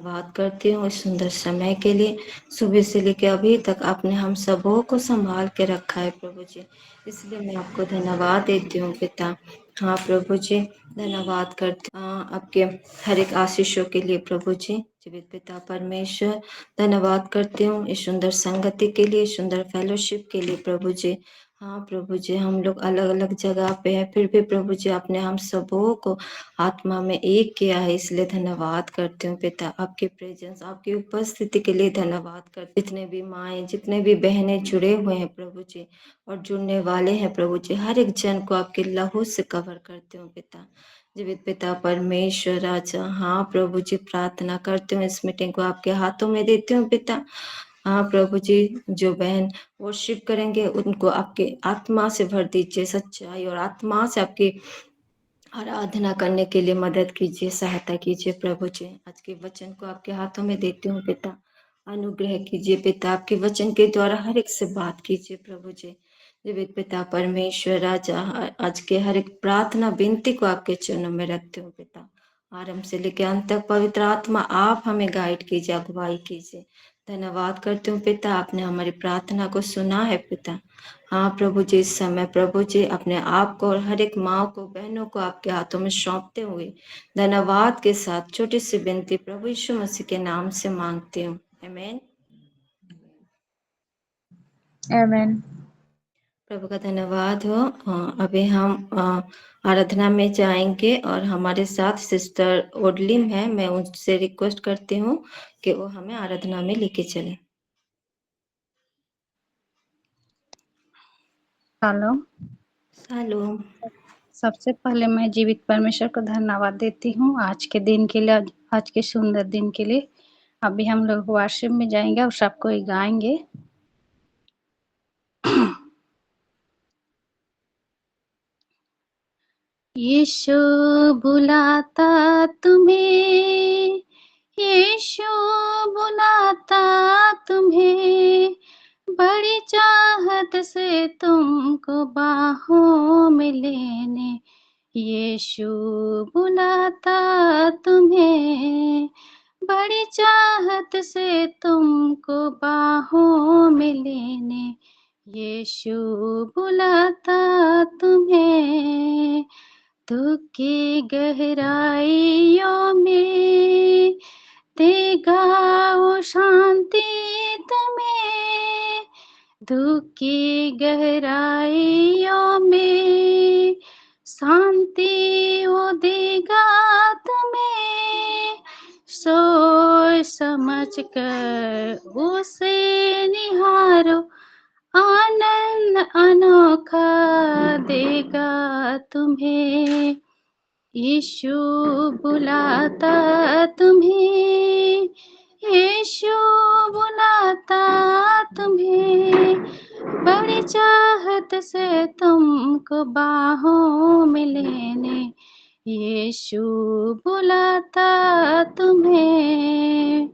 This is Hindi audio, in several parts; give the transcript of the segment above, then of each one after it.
बात करती हूँ इस सुंदर समय के लिए। सुबह से लेके अभी तक आपने हम सबों को संभाल के रखा है प्रभु जी, इसलिए मैं आपको धन्यवाद देती हूँ पिता। हाँ प्रभु जी, धन्यवाद करती हूँ आपके हर एक आशीषों के लिए प्रभु जी। जीवित पिता परमेश्वर, धन्यवाद करती हूँ इस सुंदर संगति के लिए, सुंदर फेलोशिप के लिए प्रभु जी। हाँ प्रभु जी, हम लोग अलग अलग जगह पे हैं, फिर भी प्रभु जी आपने हम सबों को आत्मा में एक किया है, इसलिए धन्यवाद करती हूँ पिता। आपके प्रेजेंस, आपकी उपस्थिति के लिए धन्यवाद करती। जितने भी माएँ, जितने भी बहनें जुड़े हुए हैं प्रभु जी और जुड़ने वाले हैं प्रभु जी, हर एक जन को आपके लहू से कवर करती हूँ पिता। जीवित पिता परमेश्वर राजा, हाँ प्रभु जी, प्रार्थना करती हूँ इस मीटिंग को आपके हाथों में देती हूँ पिता। हाँ प्रभु जी, जो बहन वर्शिप करेंगे उनको आपके आत्मा से भर दीजिए, सच्चाई और आत्मा से आपकी आराधना करने के लिए मदद कीजिए, सहायता कीजिए प्रभु जी। आज के वचन को आपके हाथों में देती हूँ पिता। अनुग्रह कीजिए पिता, आपके वचन के द्वारा हर एक से बात कीजिए प्रभु जी। जीवित पिता परमेश्वर राजा, आज के हर एक प्रार्थना विनती को आपके चरणों में रखती हूँ पिता। आरंभ से लेकर अंत तक पवित्र आत्मा आप हमें गाइड कीजिए, अगुवाई कीजिए। धन्यवाद करती हूँ पिता, आपने हमारी प्रार्थना को सुना है पिता। हाँ प्रभु जी, इस समय प्रभु जी अपने आप को और हर एक माँ को, बहनों को आपके हाथों में सौंपते हुए धन्यवाद के साथ छोटी सी विनती प्रभु यीशु मसीह के नाम से मांगती हूँ, आमीन। आमीन। प्रभु का धन्यवाद हो। अभी हम आराधना में जाएंगे और हमारे साथ सिस्टर ओडलिम है, मैं उनसे रिक्वेस्ट करती हूँ कि वो हमें आराधना में लेके चले। हेलो। हेलो। सबसे पहले मैं जीवित परमेश्वर को धन्यवाद देती हूँ आज के दिन के लिए, आज के सुंदर दिन के लिए। अभी हम लोग वर्शिप में जाएंगे और सबको गाएंगे। यीशु बुलाता तुम्हें, यीशु बुलाता तुम्हें, बड़ी चाहत से तुमको बाहों में लेने। यीशु बुलाता तुम्हें, बड़ी चाहत से तुमको बाहों में लेने। यीशु बुलाता तुम्हें, दुख की गहराइयों में देगा वो शांति तुम्हें। दुख की गहराइयों में शांति वो देगा तुम्हें। सोच समझ कर उसे निहारो, आनंद अनोखा देगा तुम्हें। यीशु बुलाता तुम्हें, यीशु बुलाता तुम्हें, बड़ी चाहत से तुमको बाहों में लेने। यीशु बुलाता तुम्हें,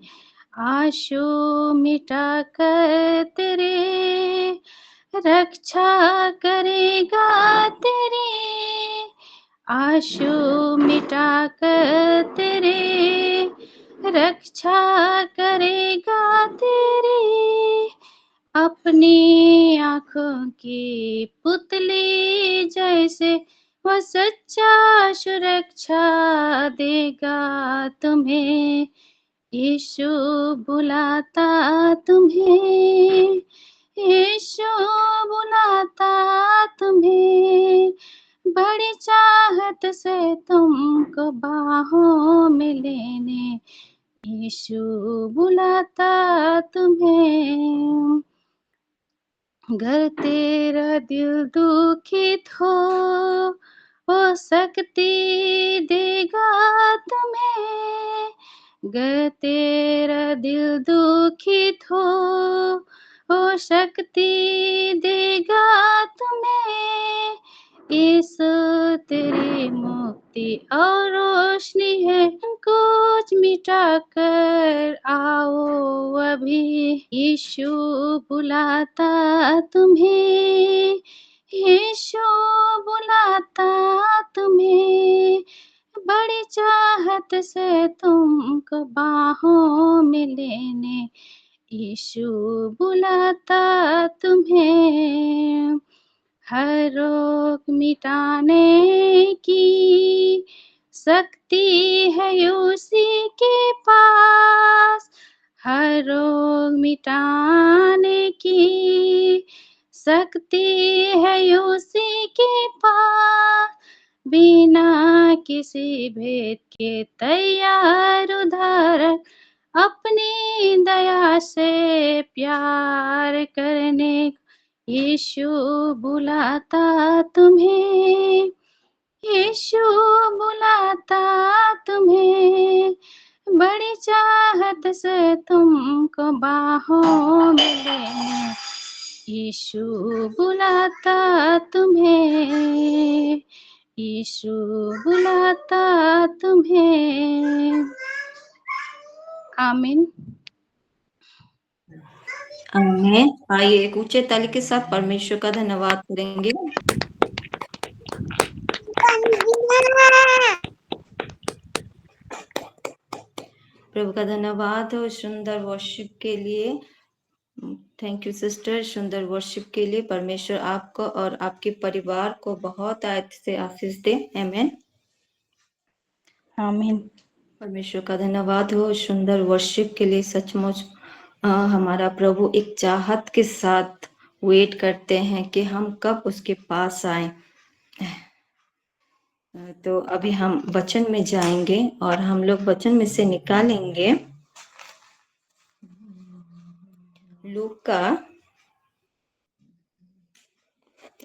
आंसू मिटा कर तेरे रक्षा करेगा तेरी। आंसू मिटा कर तेरे रक्षा करेगा तेरी। अपनी आँखों की पुतली जैसे वो सच्चा सुरक्षा देगा तुम्हें। यीशु बुलाता तुम्हें, यीशु बुलाता तुम्हें, बड़ी चाहत से तुमको बाहों में लेने। यीशु बुलाता तुम्हें, अगर तेरा दिल दुखित हो वो शक्ति देगा तुम्हें। अगर तेरा दिल दुखित हो वो शक्ति देगा तुम्हें। यीशु तेरी मुक्ति और रोशनी है, कुछ मिटा कर आओ अभी। यीशु बुलाता तुम्हें, यीशु बुलाता तुम्हें, बड़ी चाहत से तुमको बाहों में लेने यीशु बुलाता तुम्हें। हर रोग मिटाने की शक्ति है उसी के पास। हर रोग मिटाने की शक्ति है उसी के पास। बिना किसी भेद के तैयार उधार अपनी दया से प्यार करने यीशु बुलाता तुम्हें। यीशु बुलाता तुम्हें। बड़ी चाहत से तुमको बाहों में लेने यीशु बुलाता तुम्हें। यीशु बुलाता तुम्हें। आमीन। आमीन। आइए एक ऊंचे ताली के साथ परमेश्वर का धन्यवाद करेंगे। प्रभु का धन्यवाद हो सुंदर वर्शिप के लिए। थैंक यू सिस्टर, सुंदर वर्शिप के लिए। परमेश्वर आपको और आपके परिवार को बहुत आयत से आशीष दे। आमीन। आमीन। परमेश्वर का धन्यवाद हो सुंदर वर्शिप के लिए। सचमुच हमारा प्रभु एक चाहत के साथ वेट करते हैं कि हम कब उसके पास आए। तो अभी हम वचन में जाएंगे और हम लोग वचन में से निकालेंगे लूका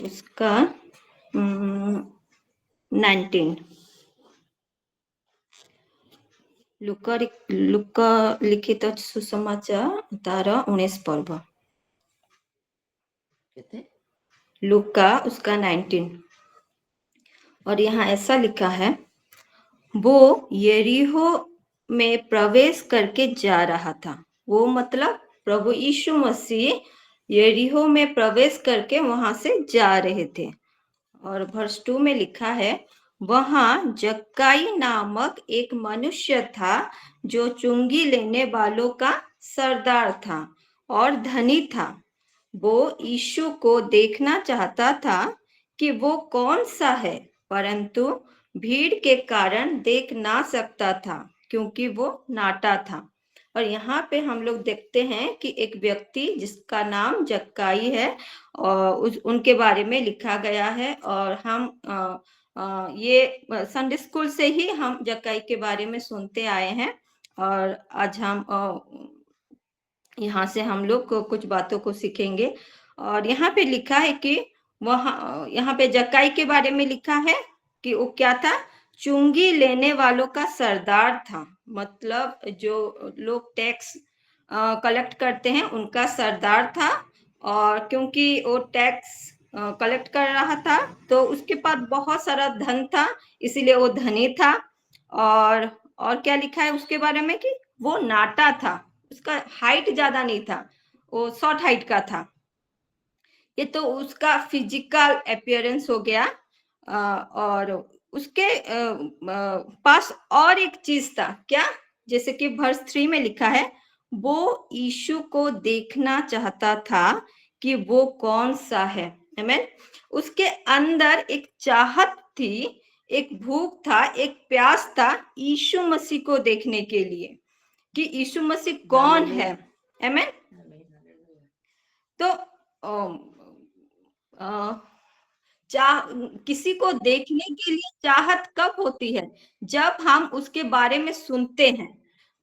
उसका 19। लूका लिखित सुसमाचार तारा 19 पर्व लूका उसका 19। और यहाँ ऐसा लिखा है, वो यरीहो में प्रवेश करके जा रहा था। वो मतलब प्रभु यीशु मसीह यरीहो में प्रवेश करके वहां से जा रहे थे। और वर्ष 2 में लिखा है, वहां जक्काई नामक एक मनुष्य था जो चुंगी लेने वालों का सरदार था और धनी था। वो यीशु को देखना चाहता था कि वो कौन सा है, परंतु भीड़ के कारण देख ना सकता था क्योंकि वो नाटा था। और यहाँ पे हम लोग देखते हैं कि एक व्यक्ति जिसका नाम जक्काई है और उनके बारे में लिखा गया है। और हम ये संडे स्कूल से ही हम जक्काई के बारे में सुनते आए हैं। और आज हम यहाँ से हम लोग कुछ बातों को सीखेंगे। और यहाँ पे लिखा है कि यहाँ पे जक्काई के बारे में लिखा है कि वो क्या था, चुंगी लेने वालों का सरदार था। मतलब जो लोग टैक्स कलेक्ट करते हैं उनका सरदार था। और क्योंकि वो टैक्स कलेक्ट कर रहा था तो उसके पास बहुत सारा धन था, इसीलिए वो धनी था। और क्या लिखा है उसके बारे में कि वो नाटा था, उसका हाइट ज्यादा नहीं था, वो शॉर्ट हाइट का था। ये तो उसका फिजिकल अपीयरेंस हो गया। और उसके पास और एक चीज था, क्या? जैसे कि वर्ष 3 में लिखा है, वो यीशु को देखना चाहता था कि वो कौन सा है। आमीन। उसके अंदर एक चाहत थी, एक भूख था, एक प्यास था यीशु मसीह को देखने के लिए कि यीशु मसीह कौन है। आमीन। तो किसी को देखने के लिए चाहत कब होती है? जब हम उसके बारे में सुनते हैं,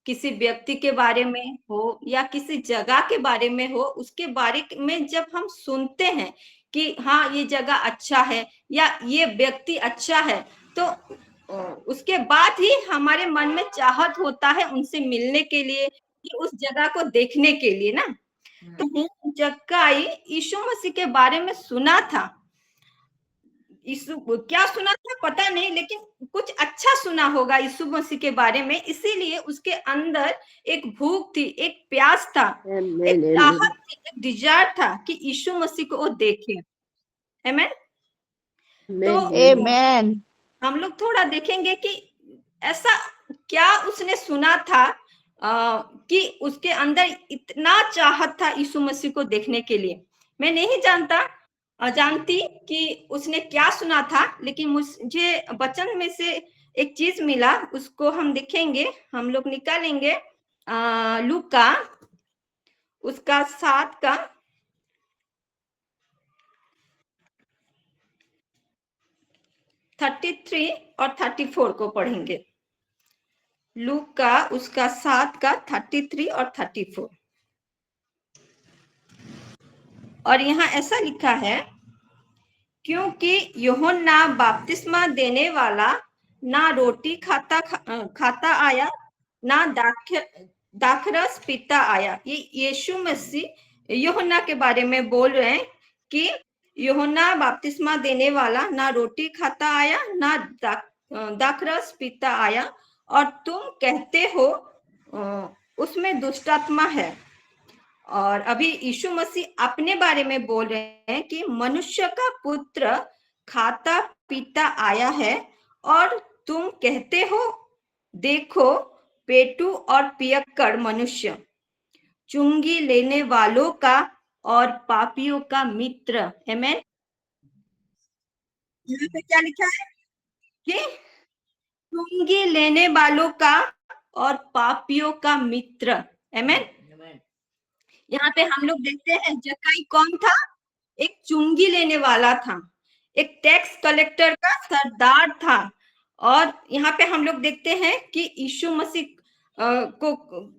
किसी व्यक्ति के बारे में हो या किसी जगह के बारे में हो, उसके बारे में जब हम सुनते हैं कि हाँ ये जगह अच्छा है या ये व्यक्ति अच्छा है, तो उसके बाद ही हमारे मन में चाहत होता है उनसे मिलने के लिए, कि उस जगह को देखने के लिए ना। तो जक्काई यीशु मसीह के बारे में सुना था। यीशु क्या सुना था पता नहीं, लेकिन कुछ अच्छा सुना होगा यीशु मसीह के बारे में, इसीलिए उसके अंदर एक भूख थी, एक प्यास था, एक चाहत थी, एक डिजायर था कि यीशु मसीह को वो देखे। आमीन। तो Amen. हम लोग थोड़ा देखेंगे कि ऐसा क्या उसने सुना था कि उसके अंदर इतना चाहत था यीशु मसीह को देखने के लिए। मैं नहीं जानती कि उसने क्या सुना था, लेकिन मुझे वचन में से एक चीज मिला, उसको हम देखेंगे, हम लोग निकालेंगे लूका उसका 7 का 33 और 34 को पढ़ेंगे। लूका उसका 7 का 33 और 34। और यहाँ ऐसा लिखा है, क्योंकि यूहन्ना बपतिस्मा देने वाला ना रोटी खाता आया, ना दाखरस पीता आया। ये यीशु मसीह यूहन्ना के बारे में बोल रहे हैं कि यूहन्ना बपतिस्मा देने वाला ना रोटी खाता आया, ना दाखरस पीता आया, और तुम कहते हो उसमें दुष्टात्मा है। और अभी यीशु मसीह अपने बारे में बोल रहे हैं कि मनुष्य का पुत्र खाता पीता आया है, और तुम कहते हो देखो पेटू और पियक्कड़ मनुष्य, चुंगी लेने वालों का और पापियों का मित्र। आमीन। यहाँ पे क्या लिखा है कि चुंगी लेने वालों का और पापियों का मित्र। आमीन। यहाँ पे हम लोग देखते हैं जक्कई कौन था? एक चुंगी लेने वाला था, एक टैक्स कलेक्टर का सरदार था। और यहाँ पे हम लोग देखते हैं कि यीशु मसीह को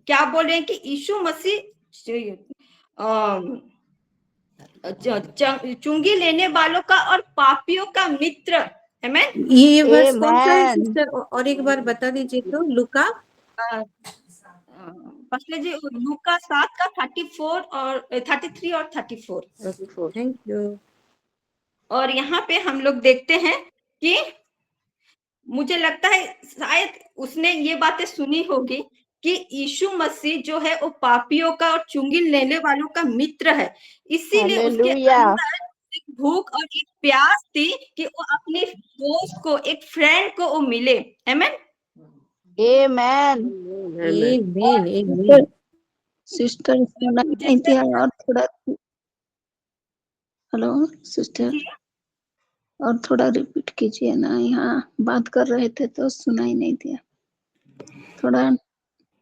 क्या बोल रहे हैं कि यीशु मसीह चुंगी लेने वालों का और पापियों का मित्र। आमीन। ये वर्ष कौन सा है सिस्टर? और एक बार बता दीजिए तो। लूका पहले जी लूका 7 का 34 और 33 और 34। Thank you. और यहाँ पे हम लोग देखते हैं कि मुझे लगता है शायद उसने ये बातें सुनी होगी कि यीशु मसीह जो है वो पापियों का और चुंगी लेने वालों का मित्र है, इसीलिए उसके अंदर एक भूख और एक प्यास थी कि वो अपने दोस्त को, एक फ्रेंड को वो मिले। आमीन। सिस्टर और थोड़ा, हेलो सिस्टर, और थोड़ा रिपीट कीजिए ना, यहाँ बात कर रहे थे तो सुनाई नहीं दिया, थोड़ा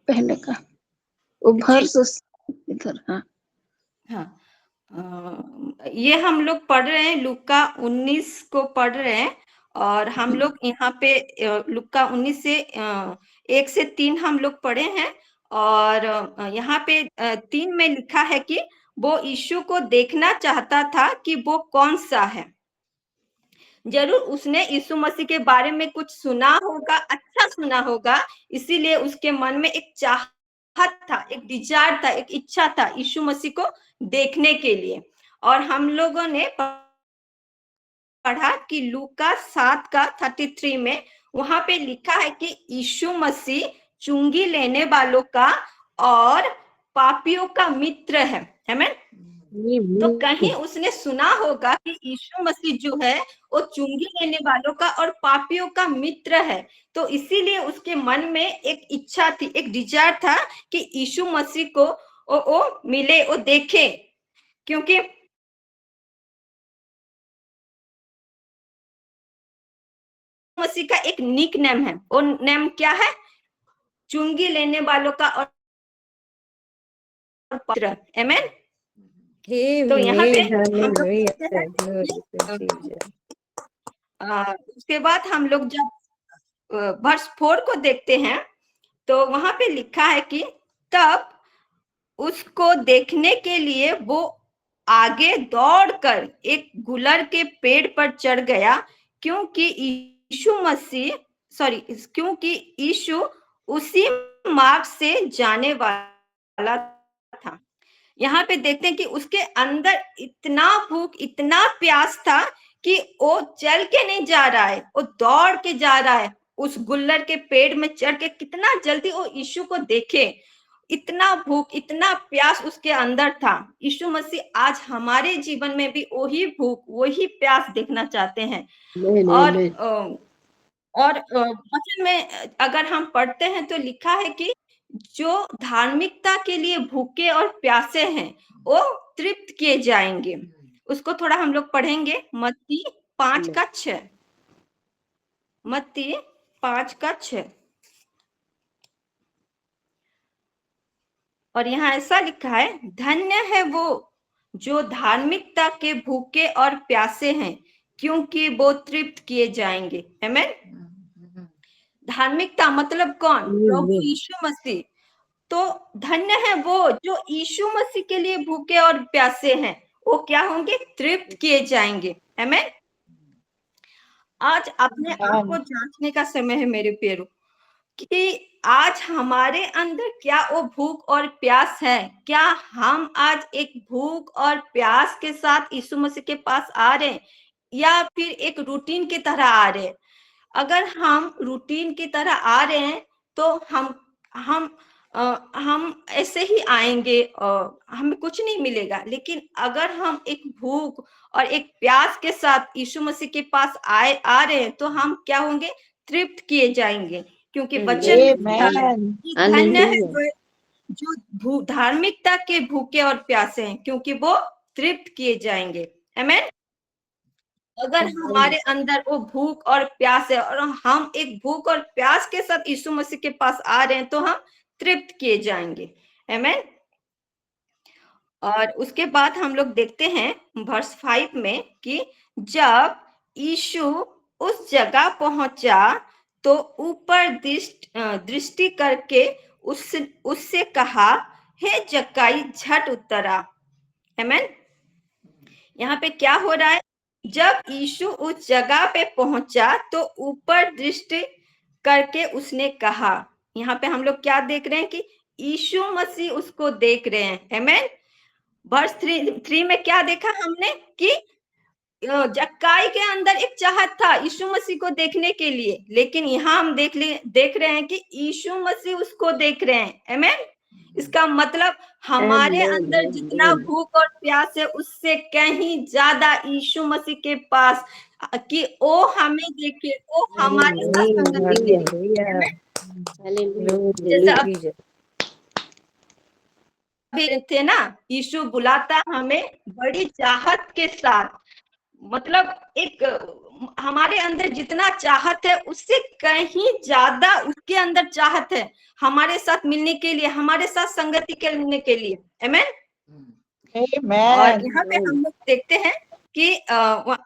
पहले का वो वर्स इधर। हाँ ये हम लोग पढ़ रहे हैं, लूका 19 को पढ़ रहे हैं। और हम लोग यहाँ पे लूका 19 से 1 से 3 हम लोग पढ़े हैं। और यहाँ पे 3 में लिखा है कि वो यीशु को देखना चाहता था कि वो कौन सा है। जरूर उसने यीशु मसीह के बारे में कुछ सुना होगा, अच्छा सुना होगा, इसीलिए उसके मन में एक चाहत था, एक डिजायर था, एक इच्छा था यीशु मसीह को देखने के लिए। और हम लोगों ने पढ़ा कि लूका 7 का 33 में वहां पे लिखा है कि यीशु मसीह चुंगी लेने वालों का और पापियों का मित्र है। आमीन। तो कहीं उसने सुना होगा कि यीशु मसीह जो है वो चुंगी लेने वालों का और पापियों का मित्र है, तो इसीलिए उसके मन में एक इच्छा थी, एक डिजायर था कि यीशु मसीह को वो मिले, वो देखे। क्योंकि मसीह का एक निक नेम है, वो नेम क्या है? चुंगी लेने वालों का और पात्र। आमीन। तो यहाँ पे हम उसके बाद हम लोग जब वर्ष 4 को देखते हैं तो वहां पे लिखा है कि तब उसको देखने के लिए वो आगे दौड़कर एक गुलर के पेड़ पर चढ़ गया, क्योंकि यीशु उसी मार्ग से जाने वाला था। यहाँ पे देखते हैं कि उसके अंदर इतना भूख, इतना प्यास था कि वो चल के नहीं जा रहा है, वो दौड़ के जा रहा है उस गुल्लर के पेड़ में चढ़ के, कितना जल्दी वो यीशु को देखे। इतना भूख, इतना प्यास उसके अंदर था। यीशु मसीह आज हमारे जीवन में भी वही भूख, वही प्यास देखना चाहते हैं। और और वचन में अगर हम पढ़ते हैं तो लिखा है कि जो धार्मिकता के लिए भूखे और प्यासे हैं वो तृप्त किए जाएंगे। उसको थोड़ा हम लोग पढ़ेंगे, मत्ती 5:6। मत्ती 5:6। और यहाँ ऐसा लिखा है, धन्य है वो जो धार्मिकता के भूखे और प्यासे हैं, क्योंकि वो तृप्त किए जाएंगे। आमीन। धार्मिकता मतलब कौन? प्रभु यीशु मसीह। तो धन्य है वो जो यीशु मसीह के लिए भूखे और प्यासे हैं, वो क्या होंगे? तृप्त किए जाएंगे। आमीन। आज अपने आप को जांचने का समय है मेरे प्यारों, कि आज हमारे अंदर क्या वो भूख और प्यास है? क्या हम आज एक भूख और प्यास के साथ यीशु मसीह के पास आ रहे हैं, या फिर एक रूटीन की तरह आ रहे हैं? अगर हम रूटीन की तरह आ रहे हैं तो हम ऐसे ही आएंगे, हमें कुछ नहीं मिलेगा। लेकिन अगर हम एक भूख और एक प्यास के साथ यीशु मसीह के पास आ रहे हैं तो हम क्या होंगे? तृप्त किए जाएंगे। क्योंकि वचन में लिखा है कि धन्य है जो धार्मिकता के भूखे और प्यासे हैं, क्योंकि वो तृप्त किए जाएंगे। आमीन। अगर हमारे अंदर वो भूख और प्यास है और हम एक भूख और प्यास के साथ यीशु मसीह के पास आ रहे हैं तो हम तृप्त किए जाएंगे। आमीन। और उसके बाद हम लोग देखते हैं वर्स 5 में कि जब यीशु उस जगह पहुंचा तो ऊपर दृष्टि करके उससे कहा, हे जक्कई झट उतर आ। आमीन। यहाँ पे क्या हो रहा है? जब यीशु उस जगह पे पहुंचा तो ऊपर दृष्टि करके उसने कहा। यहाँ पे हम लोग क्या देख रहे हैं कि यीशु मसीह उसको देख रहे हैं। आमीन। वर्स 3 में क्या देखा हमने कि जक्काई के अंदर एक चाहत था यीशु मसीह को देखने के लिए, लेकिन यहाँ हम देख रहे हैं कि यीशु मसीह उसको देख रहे हैं। आमीन। इसका मतलब हमारे अंदर जितना भूख और प्यास है उससे कहीं ज्यादा यीशु मसीह के पास कि वो हमें देखे, वो हमारे साथ संगति करे। जैसे अभी थे ना, यीशु बुलाता हमें बड़ी चाहत के साथ। मतलब एक हमारे अंदर जितना चाहत है उससे कहीं ज्यादा उसके अंदर चाहत है हमारे साथ मिलने के लिए, हमारे साथ संगति करने के लिए। आमीन। और यहाँ पे हम लोग देखते हैं कि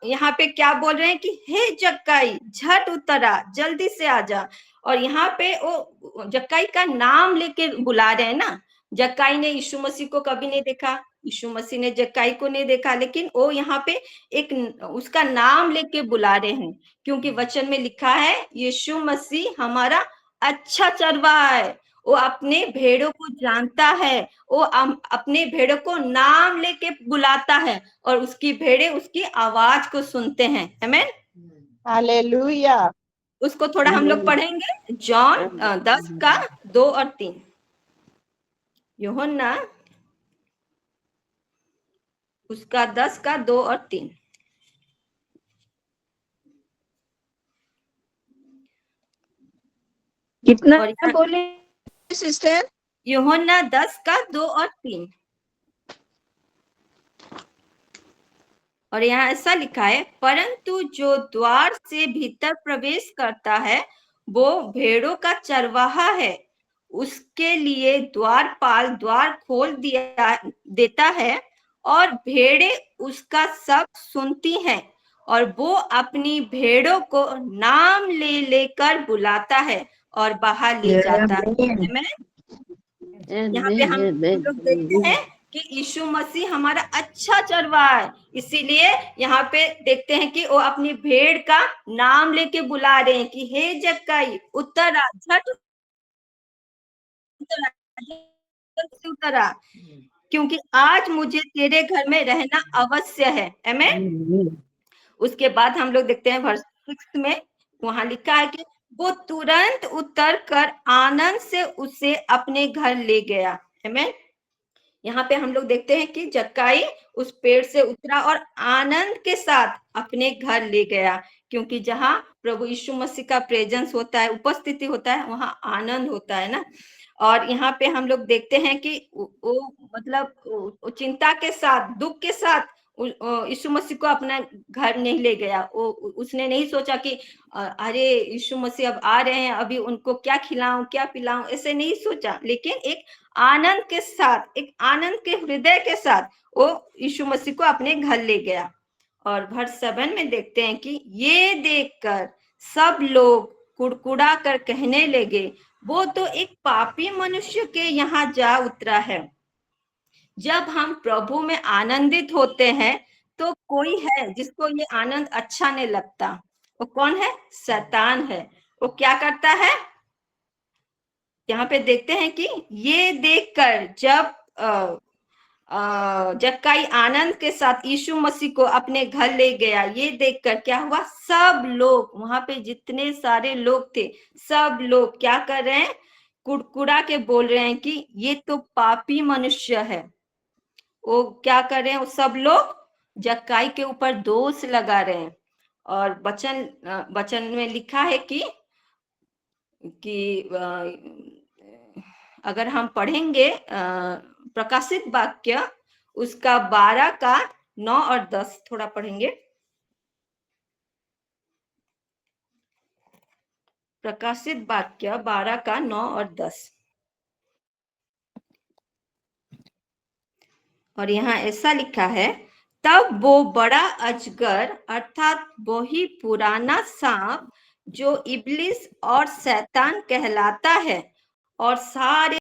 यहाँ पे क्या बोल रहे हैं कि हे जक्कई झट उतरा, जल्दी से आ जा। और यहाँ पे वो जक्कई का नाम लेके बुला रहे हैं ना। जक्कई ने यीशु मसीह को कभी नहीं देखा, यीशु मसीह ने जक्कई को नहीं देखा, लेकिन वो यहाँ पे एक उसका नाम लेके बुला रहे हैं, क्योंकि वचन में लिखा है यीशु मसीह हमारा अच्छा चरवाहा है। वो अपने भेड़ों को जानता है, वो अपने भेड़ों को नाम लेके बुलाता है और उसकी भेड़े उसकी आवाज को सुनते हैं। आमीन। हालेलुया। उसको थोड़ा हम लोग पढ़ेंगे, जॉन 10:2 और 3। यूहन्ना उसका 10:2 और 3। कितना बोले सिस्टर? यूहन्ना 10:2 और 3। और यहाँ ऐसा लिखा है, परंतु जो द्वार से भीतर प्रवेश करता है वो भेड़ों का चरवाहा है। उसके लिए द्वारपाल द्वार खोल देता है और भेड़े उसका सब सुनती हैं और वो अपनी भेड़ों को नाम ले लेकर बुलाता है और बाहर ले जाता है। यहाँ पे हम लोग देखते हैं कि यीशु मसीह हमारा अच्छा चरवाहा है, इसीलिए यहाँ पे देखते हैं कि वो अपनी भेड़ का नाम लेके बुला रहे हैं कि हे जक्कई उतर आ, झट उतर आ, क्योंकि आज मुझे तेरे घर में रहना अवश्य है। आमीन। उसके बाद हम लोग देखते हैं वर्स 6 में, वहां लिखा है कि वो तुरंत उतर कर आनंद से उसे अपने घर ले गया। आमीन। यहाँ पे हम लोग देखते हैं कि जक्कई उस पेड़ से उतरा और आनंद के साथ अपने घर ले गया, क्योंकि जहाँ प्रभु यीशु मसीह का प्रेजेंस होता है, उपस्थिति होता है, वहाँ आनंद होता है ना। और यहाँ पे हम लोग देखते हैं कि वो मतलब वो चिंता के साथ, दुख के साथ यीशु मसीह को अपना घर नहीं ले गया। वो उसने नहीं सोचा कि अरे यीशु मसीह अब आ रहे हैं, अभी उनको क्या खिलाऊं क्या पिलाऊं, ऐसे नहीं सोचा। लेकिन एक आनंद के साथ, एक आनंद के हृदय के साथ वो यीशु मसीह को अपने घर ले गया। और वर्ष 7 में देखते हैं कि ये देखकर सब लोग कुड़कुड़ा कर कहने लगे, वो तो एक पापी मनुष्य के यहाँ जा उतरा है। जब हम प्रभु में आनंदित होते हैं तो कोई है जिसको ये आनंद अच्छा नहीं लगता। वो कौन है? शैतान है। वो क्या करता है? यहाँ पे देखते हैं कि ये देखकर जब जक्काई आनंद के साथ यीशु मसीह को अपने घर ले गया, ये देखकर क्या हुआ? सब लोग, वहां पे जितने सारे लोग थे, सब लोग क्या कर रहे हैं? कुड़कुड़ा के बोल रहे हैं कि ये तो पापी मनुष्य है। वो क्या कर रहे हैं? वो सब लोग जक्काई के ऊपर दोष लगा रहे हैं। और वचन में लिखा है कि अगर हम पढ़ेंगे प्रकाशित वाक्य उसका 12 का 9 और 10 थोड़ा पढ़ेंगे। प्रकाशित वाक्य 12 का 9 और 10। और यहाँ ऐसा लिखा है, तब वो बड़ा अजगर अर्थात वही पुराना सांप जो इब्लिस और शैतान कहलाता है और सारे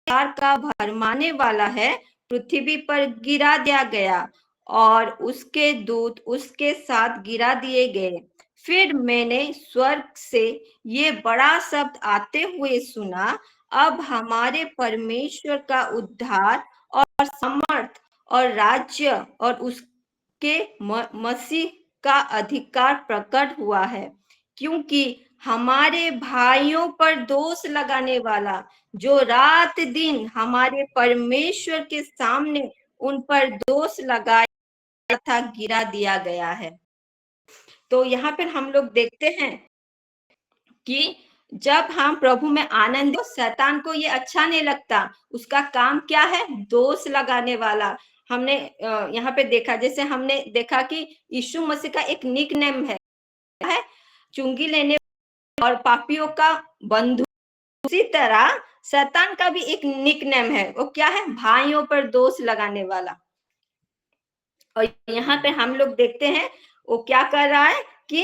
का भरमाने वाला है, पृथ्वी पर गिरा दिया गया और उसके दूत उसके साथ गिरा दिए गए। फिर मैंने स्वर्ग से ये बड़ा शब्द आते हुए सुना, अब हमारे परमेश्वर का उद्धार और समर्थ और राज्य और उसके मसीह का अधिकार प्रकट हुआ है, क्योंकि हमारे भाइयों पर दोष लगाने वाला जो रात दिन हमारे परमेश्वर के सामने उन पर दोष लगाया था, गिरा दिया गया है। तो यहाँ पर हम लोग देखते हैं कि जब हम प्रभु में आनंद, शैतान को ये अच्छा नहीं लगता। उसका काम क्या है? दोष लगाने वाला। हमने यहाँ पे देखा, जैसे हमने देखा कि यीशु मसीह का एक निक नेम है चुंगी लेने और पापियों का बंधु। उसी तरह शैतान का भी एक निक नेम है, वो क्या है? भाइयों पर दोष लगाने वाला। और यहाँ पे हम लोग देखते हैं वो क्या कर रहा है कि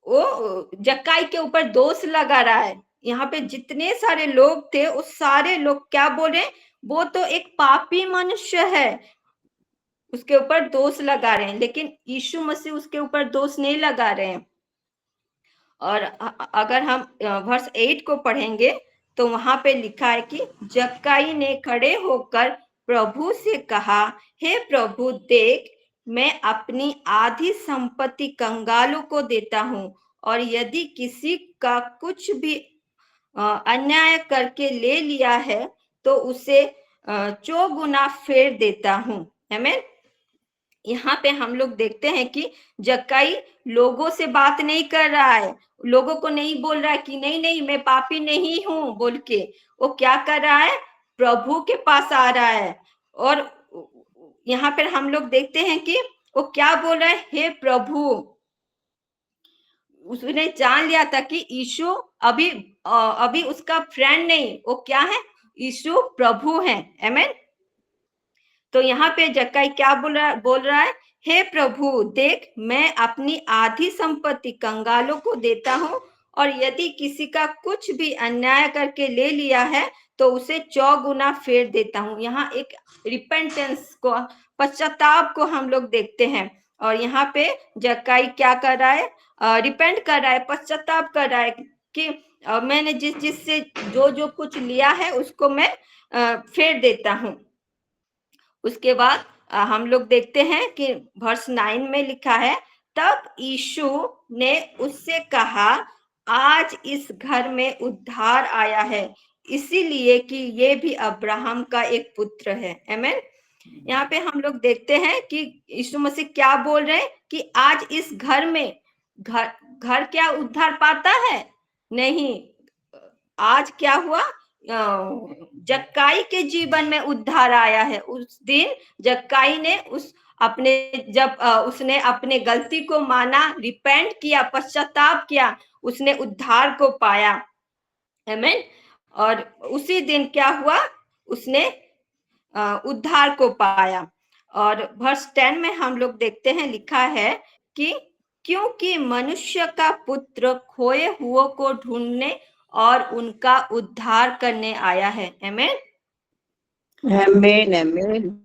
वो जक्काई के ऊपर दोष लगा रहा है। यहाँ पे जितने सारे लोग थे वो सारे लोग क्या बोले? वो तो एक पापी मनुष्य है, उसके ऊपर दोष लगा रहे हैं। लेकिन यीशु मसीह उसके ऊपर दोष नहीं लगा रहे हैं। और अगर हम वर्ष 8 को पढ़ेंगे तो वहां पे लिखा है कि जक्काई ने खड़े होकर प्रभु से कहा, हे प्रभु देख, मैं अपनी आधी संपत्ति कंगालों को देता हूँ, और यदि किसी का कुछ भी अन्याय करके ले लिया है तो उसे 4 गुना फेर देता हूँ। आमीन। यहाँ पे हम लोग देखते हैं कि जक्काई लोगों से बात नहीं कर रहा है, लोगों को नहीं बोल रहा है कि नहीं नहीं मैं पापी नहीं हूं बोल के। वो क्या कर रहा है? प्रभु के पास आ रहा है। और यहाँ पर हम लोग देखते हैं कि वो क्या बोल रहा है? हे प्रभु। उसने जान लिया था कि यीशु अभी उसका फ्रेंड नहीं, वो क्या है? यीशु प्रभु है। आमीन। तो यहाँ पे जक्काई क्या बोल रहा है? हे प्रभु देख, मैं अपनी आधी संपत्ति कंगालों को देता हूँ, और यदि किसी का कुछ भी अन्याय करके ले लिया है तो उसे 4 गुना फेर देता हूँ। यहाँ एक रिपेंटेंस को, पश्चाताप को हम लोग देखते हैं। और यहाँ पे जक्काई क्या कर रहा है? रिपेंट कर रहा है, पश्चाताप कर रहा है कि मैंने जिससे जो कुछ लिया है उसको मैं फेर देता हूँ। उसके बाद हम लोग देखते हैं कि वर्ष 9 में लिखा है, तब यीशु ने उससे कहा, आज इस घर में उद्धार आया है, इसीलिए कि ये भी अब्राहम का एक पुत्र है। आमीन। यहाँ पे हम लोग देखते हैं कि यीशु मसीह क्या बोल रहे हैं कि आज इस घर में घर घर क्या उद्धार पाता है? नहीं। आज क्या हुआ? जक्काई के जीवन में उद्धार आया है। उस दिन जक्काई ने उसने अपने गलती को माना, रिपेंट किया, पश्चाताप किया, उसने उद्धार को पाया। आमीन। और उसी दिन क्या हुआ? उसने उद्धार को पाया। और वर्स 10 में हम लोग देखते हैं, लिखा है कि क्योंकि मनुष्य का पुत्र खोए हुओं को ढूंढने और उनका उद्धार करने आया है। आमीन। आमीन आमीन।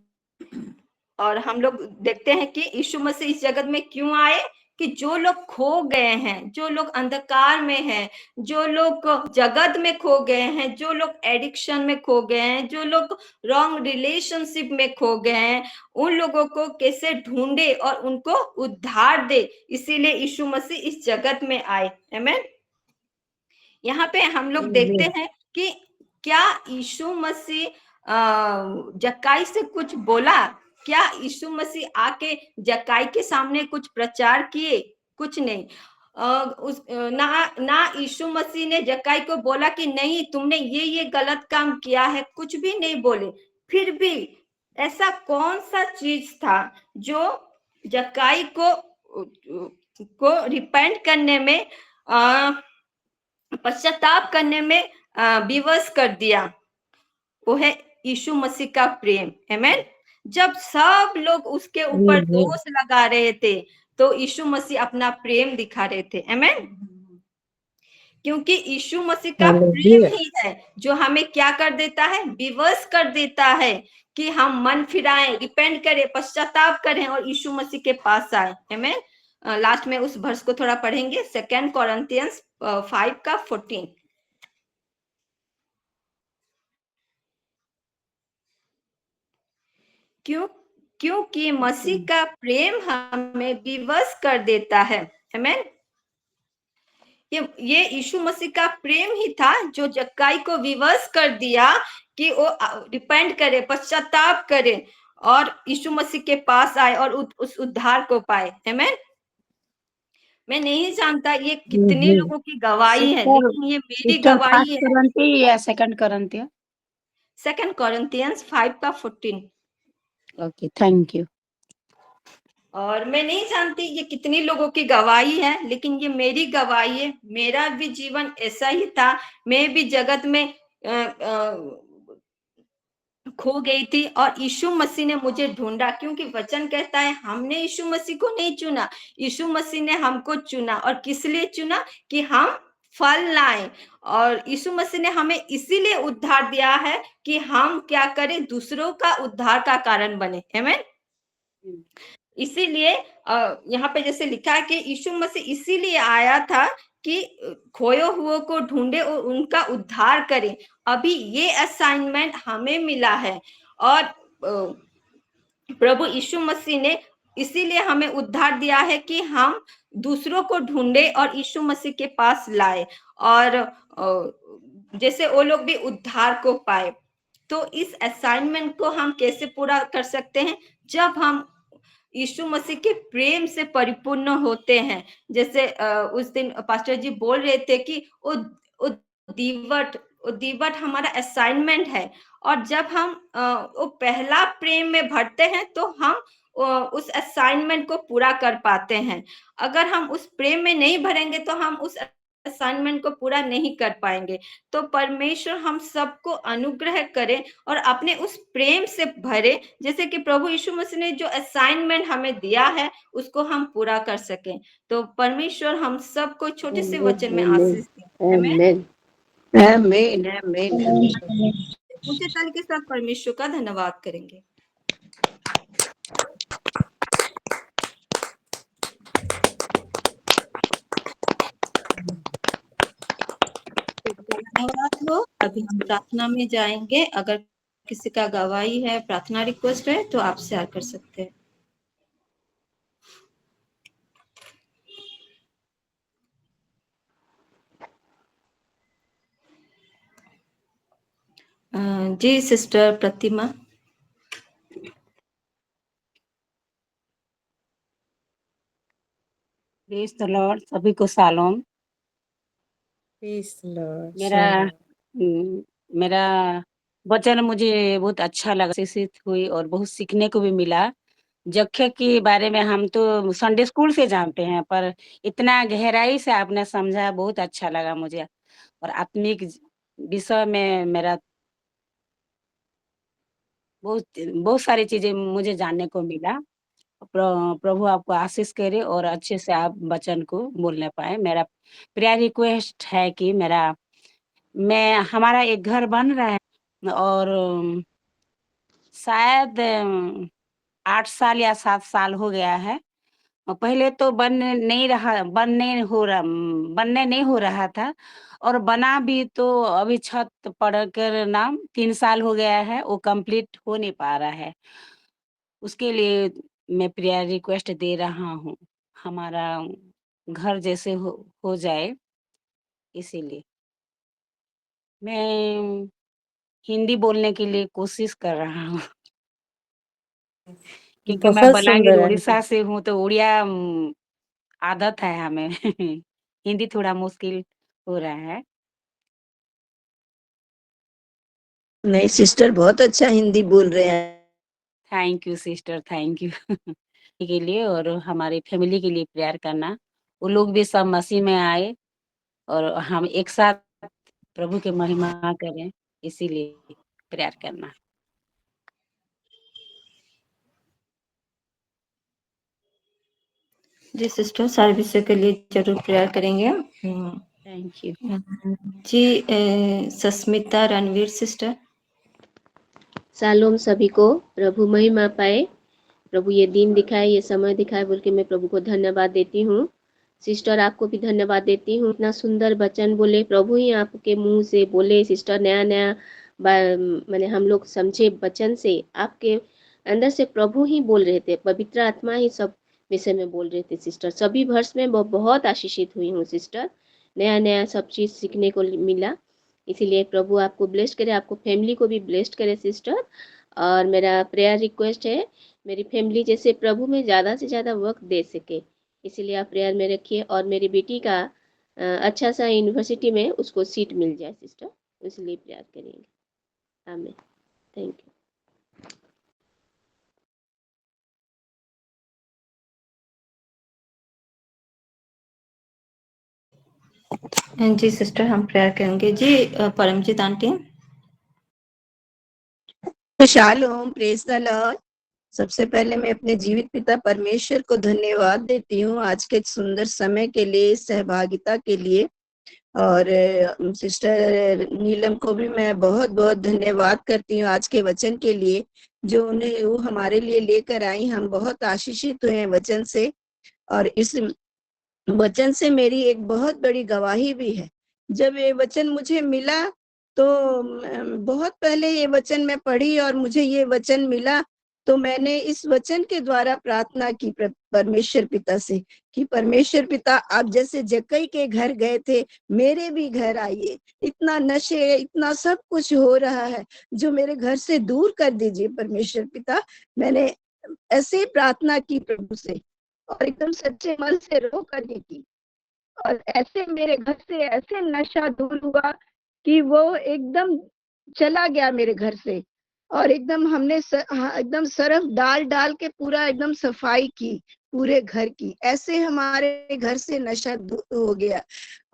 और हम लोग देखते हैं कि यीशु मसीह इस जगत में क्यों आए? कि जो लोग खो गए हैं, जो लोग अंधकार में हैं, जो लोग जगत में खो गए हैं, जो लोग एडिक्शन में खो गए हैं, जो लोग रॉन्ग रिलेशनशिप में खो गए हैं, उन लोगों को कैसे ढूंढे और उनको उद्धार दे, इसीलिए यीशु मसीह इस जगत में आए। आमीन। यहाँ पे हम लोग देखते हैं कि क्या यीशु मसीह जक्काई से कुछ बोला? क्या यीशु मसीह आके जक्काई के सामने कुछ प्रचार किए? कुछ नहीं। ना यीशु मसीह ने जक्काई को बोला कि नहीं तुमने ये गलत काम किया है, कुछ भी नहीं बोले। फिर भी ऐसा कौन सा चीज था जो जक्काई को रिपेंट करने में पश्चाताप करने में विवश कर दिया? वो है यीशु मसीह का प्रेम। आमीन। जब सब लोग उसके ऊपर दोष लगा रहे थे तो यीशु मसीह अपना प्रेम दिखा रहे थे। आमीन। क्योंकि यीशु मसीह का प्रेम ही है जो हमें क्या कर देता है? विवश कर देता है कि हम मन फिराएं, रिपेंट करें, पश्चाताप करें और यीशु मसीह के पास आए। आमीन। लास्ट में उस वर्ष को थोड़ा पढ़ेंगे, 2 कोरिन्थियंस 5:14। क्योंकि मसीह का प्रेम हमें विवश कर देता है। आमीन। ये यीशु मसीह का प्रेम ही था जो जक्काई को विवश कर दिया कि वो रिपेंट करे, पश्चाताप करे और यीशु मसीह के पास आए और उस उद्धार को पाए। आमीन। मैं नहीं जानता ये कितने लोगों की गवाही है, लेकिन ये मेरी गवाही है। 2 कोरिन्थियंस 2 कोरिन्थियंस 5:14। Okay, thank you. और मैं नहीं जानती ये कितनी लोगों की गवाही है, लेकिन ये मेरी गवाही है। मेरा भी जीवन ऐसा ही था। मैं भी जगत में खो गई थी और यीशु मसीह ने मुझे ढूंढा, क्योंकि वचन कहता है हमने यीशु मसीह को नहीं चुना, यीशु मसीह ने हमको चुना। और किस लिए चुना? कि हम फल लाएं। और यीशु मसीह ने हमें इसीलिए उद्धार दिया है कि हम क्या करें? दूसरों का उद्धार का कारण बने। आमीन। इसीलिए यहाँ पे जैसे लिखा है कि यीशु मसीह इसीलिए आया था कि खोए हुओं को ढूंढे और उनका उद्धार करे। अभी ये असाइनमेंट हमें मिला है और प्रभु यीशु मसीह ने इसीलिए हमें उद्धार दिया है कि हम दूसरों को ढूंढे और यीशु मसीह के पास लाए और जैसे वो लोग भी उद्धार को पाए। तो इस असाइनमेंट को हम कैसे पूरा कर सकते हैं? जब हम यीशु मसीह के प्रेम से परिपूर्ण होते हैं। जैसे उस दिन पास्टर जी बोल रहे थे कि वो दीवट हमारा असाइनमेंट है। और जब हम वो पहला प्रेम में भरते हैं तो हम उस असाइनमेंट को पूरा कर पाते हैं। अगर हम उस प्रेम में नहीं भरेंगे तो हम उस असाइनमेंट को पूरा नहीं कर पाएंगे। तो परमेश्वर हम सबको अनुग्रह करे और अपने उस प्रेम से भरे, जैसे कि प्रभु यीशु मसीह ने जो असाइनमेंट हमें दिया है उसको हम पूरा कर सकें। तो परमेश्वर हम सबको छोटे से वचन में आशीष दे। आमीन। आमीन आमीन। ऊंचे ताली के साथ परमेश्वर का धन्यवाद करेंगे। धन्यवाद हो। अभी हम प्रार्थना में जाएंगे। अगर किसी का गवाही है, प्रार्थना रिक्वेस्ट है तो आप शेयर कर सकते हैं। जी sister Pratima. Praise the lord, सभी को शालोम। प्रेज द लॉर्ड, मेरा शालोम। मेरा वचन मुझे बहुत अच्छा लगा, शिक्षित हुई और बहुत सीखने को भी मिला। जखे के बारे में हम तो संडे स्कूल से जानते हैं, पर इतना गहराई से आपने समझा, बहुत अच्छा लगा मुझे। और आत्मिक विषय में मेरा बहुत बहुत सारी चीजें मुझे जानने को मिला। प्रभु आपको आशीष करे और अच्छे से आप वचन को बोलने पाए। मेरा प्रेयर रिक्वेस्ट है कि मैं हमारा एक घर बन रहा है और शायद 8 साल या 7 साल हो गया है। पहले तो बनने नहीं हो रहा था, और बना भी तो अभी छत पड़कर ना 3 साल हो गया है, वो कंप्लीट हो नहीं पा रहा है। उसके लिए मैं प्रेयर रिक्वेस्ट दे रहा हूँ, हमारा घर जैसे हो जाए, इसीलिए। मैं हिंदी बोलने के लिए कोशिश कर रहा हूँ। क्योंकि मैं बहुत बलांगीर सुंदर आंटी। उड़ीसा से हूँ, तो उड़िया आदत है हमें। हिंदी थोड़ा मुश्किल हो रहा है। नहीं सिस्टर, बहुत अच्छा हिंदी बोल रहे हैं। Thank you sister, thank you. के लिए और हमारी फैमिली के लिए प्रेयर करना, वो लोग भी सब मसीह में आए और हम एक साथ प्रभु की महिमा करें, इसीलिए प्रेयर करना। जी सिस्टर, सारे विषय के लिए जरूर प्रेयर करेंगे। Thank you. जी सस्मिता रणवीर सिस्टर। शालोम सभी को, प्रभु महिमा पाए। प्रभु ये दिन दिखाए, ये समय दिखाए बोल के मैं प्रभु को धन्यवाद देती हूँ। सिस्टर आपको भी धन्यवाद देती हूँ, इतना सुंदर वचन बोले, प्रभु ही आपके मुंह से बोले। सिस्टर नया नया मैंने हम लोग समझे वचन से, आपके अंदर से प्रभु ही बोल रहे थे, पवित्र आत्मा ही सब विषय में बोल रहे थे। सिस्टर सभी वर्ष में बहुत आशीषित हुई हूँ सिस्टर, नया नया सब चीज़ सीखने को मिला। इसीलिए प्रभु आपको ब्लेस्ड करे, आपको फैमिली को भी ब्लेस्ड करे सिस्टर। और मेरा प्रेयर रिक्वेस्ट है, मेरी फैमिली जैसे प्रभु में ज़्यादा से ज़्यादा वक्त दे सके, इसीलिए आप प्रेयर में रखिए। और मेरी बेटी का अच्छा सा यूनिवर्सिटी में उसको सीट मिल जाए सिस्टर, इसलिए प्रेयर करेंगे। आमीन। Thank you. जी सिस्टर, हम प्रेयर करेंगे। जी Paramjit aunty. Shalom, praise the lord. सबसे पहले मैं अपने जीवित पिता परमेश्वर को धन्यवाद देती हूँ आज के सुंदर समय के लिए, सहभागिता के लिए। और सिस्टर नीलम को भी मैं बहुत बहुत धन्यवाद करती हूँ आज के वचन के लिए, जो उन्हें वो हमारे लिए लेकर आई। हम बहुत आशीषित हुए हैं वचन से, और इस वचन से मेरी एक बहुत बड़ी गवाही भी है। जब ये वचन मुझे मिला तो बहुत पहले ये वचन मैं पढ़ी और मुझे ये वचन मिला, तो मैंने इस वचन के द्वारा प्रार्थना की परमेश्वर पिता से कि परमेश्वर पिता, आप जैसे जक्कई के घर गए थे, मेरे भी घर आइए। इतना नशे, इतना सब कुछ हो रहा है, जो मेरे घर से दूर कर दीजिए परमेश्वर पिता। मैंने ऐसे ही प्रार्थना की प्रभु से, और एकदम सच्चे मन से रो कर ये की। और ऐसे मेरे घर से ऐसे नशा दूर हुआ कि वो एकदम चला गया मेरे घर से। और एकदम हमने एकदम सरफ डाल डाल के पूरा एकदम सफाई की पूरे घर की, ऐसे हमारे घर से नशा दूर हो गया।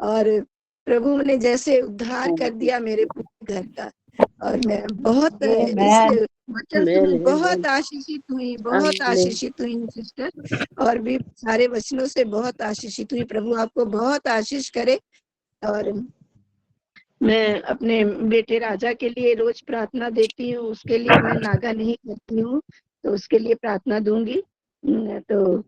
और प्रभु ने जैसे उद्धार कर दिया मेरे पूरे घर का। और मैं बहुत इस वचन से मैं बहुत आशीषित हुई, बहुत आशीषित हुई सिस्टर, और भी सारे वचनों से बहुत आशीषित हुई। प्रभु आपको बहुत आशीष करे। और मैं अपने बेटे राजा के लिए रोज प्रार्थना देती हूँ, उसके लिए मैं नागा नहीं करती हूँ, तो उसके लिए प्रार्थना दूंगी। तो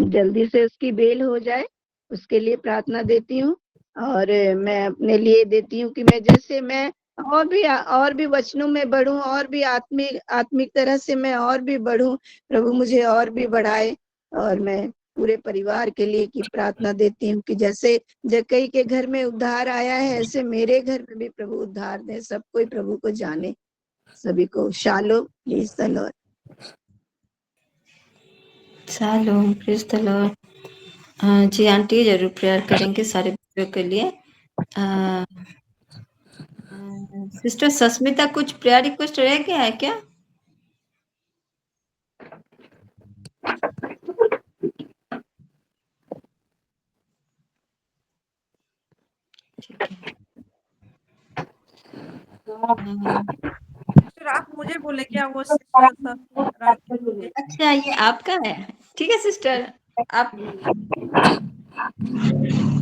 जल्दी से उसकी बेल हो जाए, उसके लिए प्रार्थना देती हूँ। और मैं अपने लिए देती हूँ कि मैं और भी वचनों में बढ़ूं, और भी आत्मिक तरह से मैं और भी बढ़ूं, प्रभु मुझे और भी बढ़ाए। और मैं पूरे परिवार के लिए की प्रार्थना देती हूँ कि जैसे जक्कई के घर में उद्धार आया है, ऐसे मेरे घर में भी प्रभु उद्धार दे, सब कोई प्रभु को जाने। सभी को shalom, praise the Lord. Shalom, praise the Lord. जी आंटी, ज़रूर प्रेयर करेंगे सारे बच्चों के लिए। सिस्टर सस्मिता, कुछ प्रेयर रिक्वेस्ट रह गया है क्या? ठीक है। सिस्टर आप मुझे बोले क्या, वो सिस्टर राम के लिए? अच्छा, ये आपका है। ठीक है सिस्टर, आप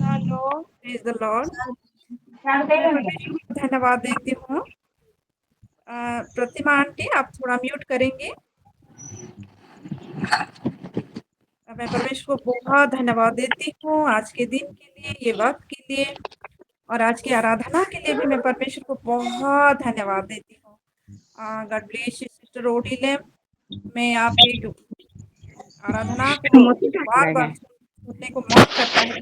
हेलो, प्रेज द लॉर्ड। मैं परमेश्वर को धन्यवाद देती हूँ। प्रतिमा आंटी, आप थोड़ा म्यूट करेंगे। मैं परमेश्वर को बहुत धन्यवाद देती हूँ आज के दिन के लिए, ये वक्त के लिए, और आज की आराधना के लिए भी मैं परमेश्वर को बहुत धन्यवाद देती हूँ। गॉड ब्लेस यू सिस्टर ओडीलेम। मैं आपकी आराधना को बार बार सुनने को मन करता है।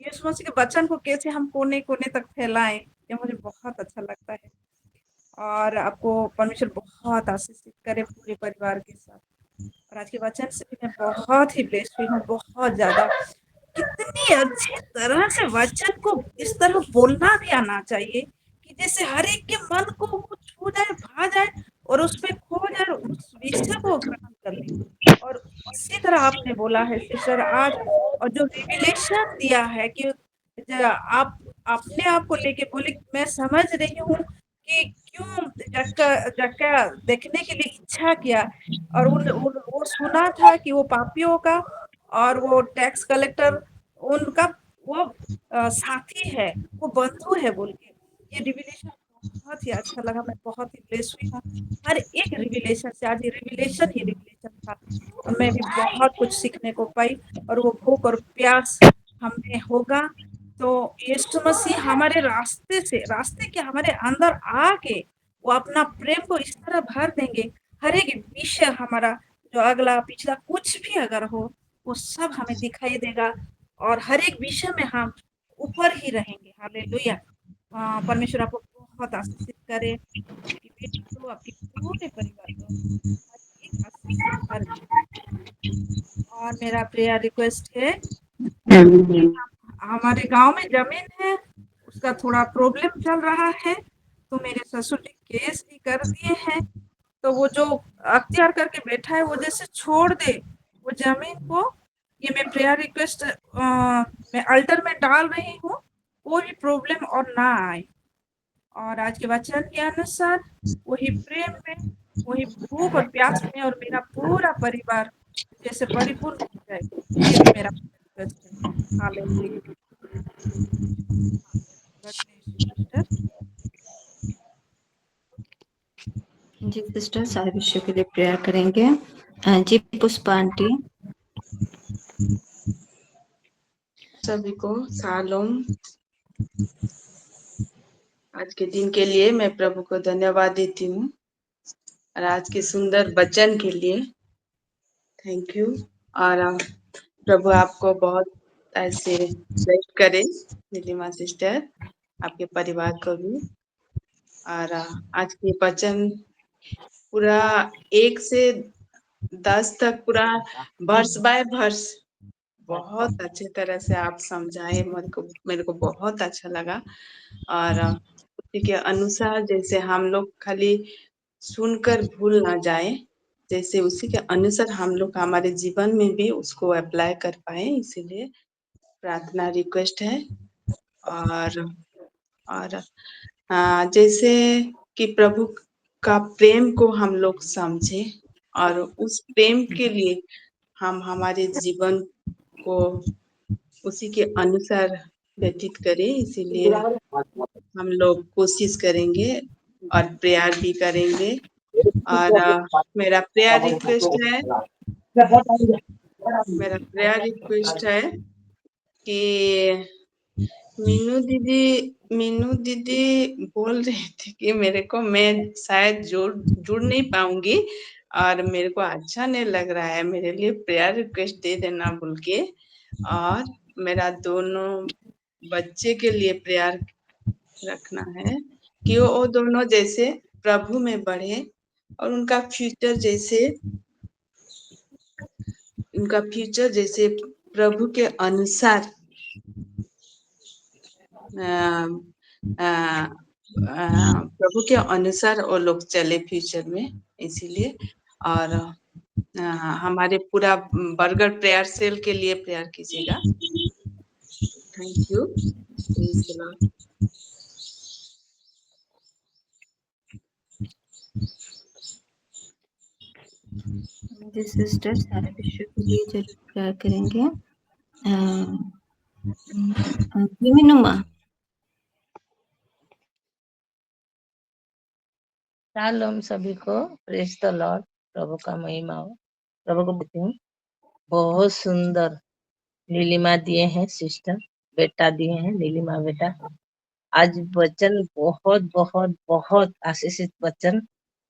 यीशु मसीह के वचन को कैसे हम कोने कोने तक फैलाएं, ये मुझे बहुत अच्छा लगता है। और आपको परमेश्वर बहुत आशीषित करे पूरे परिवार के साथ। और आज के वचन से भी मैं बहुत ही ब्लेस्ड हुई हूँ, बहुत ज्यादा। कितनी अच्छी तरह से वचन को इस तरह बोलना भी आना चाहिए कि जैसे हर एक के मन को वो छू जाए, भा जाए और उसमें खो जाए, उस विषय को ग्रहण कर ले। और उसी तरह आपने बोला है सिस्टर आज, और जो रिविलेशन दिया है कि जरा आप अपने आप को लेके बोले, मैं समझ रही हूँ कि क्यों जक्का देखने के लिए इच्छा किया। और वो सुना था कि वो पापियों का और वो टैक्स कलेक्टर उनका वो साथी है, वो बंधु है बोल के। ये रिविलेशन बहुत ही अच्छा लगा, मैं बहुत ही ब्लेस हुई हूँ हर एक रिविलेशन से। आज ये रिविलेशन था और मैं भी बहुत कुछ सीखने को पाई। और वो भूख और प्यास हमें होगा तो यीशु मसीह हमारे रास्ते के हमारे अंदर आके वो अपना प्रेम को इस तरह भर देंगे। हर एक विषय हमारा जो अगला पिछला कुछ भी अगर हो, वो सब हमें दिखाई देगा और हर एक विषय में हम ऊपर ही रहेंगे। हालेलुया। परमेश्वर आपको बहुत आशीषित करे, आपकी बेटी को, आपके पूरे परिवार को हर एक आशीष से भर दे। और मेरा प्रेयर रिक्वेस्ट है, हमारे गांव में जमीन है, उसका थोड़ा प्रॉब्लम चल रहा है, तो मेरे ससुर जी केस भी कर दिए हैं। तो वो जो अख्तियार करके बैठा है वो जैसे छोड़ दे वो जमीन को। ये मैं प्रेयर रिक्वेस्ट मैं अल्टर में डाल रही हूँ, कोई भी प्रॉब्लम और ना आए। और आज के वचन के अनुसार वही प्रेम में, वही भूख और प्यास में, और मेरा पूरा परिवार जैसे परिपूर्ण हो जाए, ये मेरा रिक्वेस्ट है। Hallelujah. God bless you sister. जी सिस्टर, सारे विषयों के लिए प्रेयर करेंगे। जी पुष्पा आंटी। सभी को शालोम। आज के दिन के लिए मैं प्रभु को धन्यवाद देती हूँ और आज के सुंदर वचन के लिए थैंक यू। और प्रभु आपको बहुत ऐसे ब्लेस करे, नीलिमा सिस्टर, आपके परिवार को भी। और आज के वचन पूरा 1 से 10 तक पूरा वर्स बाय वर्स बहुत अच्छे तरह से आप समझाए, मेरे को बहुत अच्छा लगा। और उसी के अनुसार जैसे हम लोग खाली सुनकर भूल ना जाए, जैसे उसी के अनुसार हम लोग हमारे जीवन में भी उसको अप्लाई कर पाए, इसीलिए प्रार्थना रिक्वेस्ट है। और जैसे कि प्रभु का प्रेम को हम लोग समझे और उस प्रेम के लिए हम हमारे जीवन को उसी के अनुसार व्यतीत करें, इसीलिए हम लोग कोशिश करेंगे और प्रेयर भी करेंगे। और मेरा प्रेयर रिक्वेस्ट है कि मीनू दीदी बोल रही थी कि मेरे को मैं शायद जुड़ नहीं पाऊंगी और मेरे को अच्छा नहीं लग रहा है, मेरे लिए प्रेयर रिक्वेस्ट दे देना बोल के। और मेरा दोनों बच्चे के लिए प्रेयर रखना है कि वो दोनों जैसे प्रभु में बढ़े और उनका फ्यूचर जैसे उनका फ्यूचर जैसे प्रभु के अनुसार प्रभु के अनुसार वो लोग चले फ्यूचर में, इसीलिए। और हमारे पूरा बरगद प्रेयर सेल के लिए प्रेयर कीजिएगा। Thank you. Praise the Lord. जी सिस्टर, सारे विषय के लिए जरूर प्रेयर करेंगे। नुमा। शालोम सभी को, प्रेज द लॉर्ड। प्रभु का महिमा हो। प्रभु को बोलती हूँ, बहुत सुंदर नीलिमा दिए हैं सिस्टर, बेटा दिए हैं नीलिमा बेटा। आज वचन बहुत बहुत बहुत आशीषित वचन,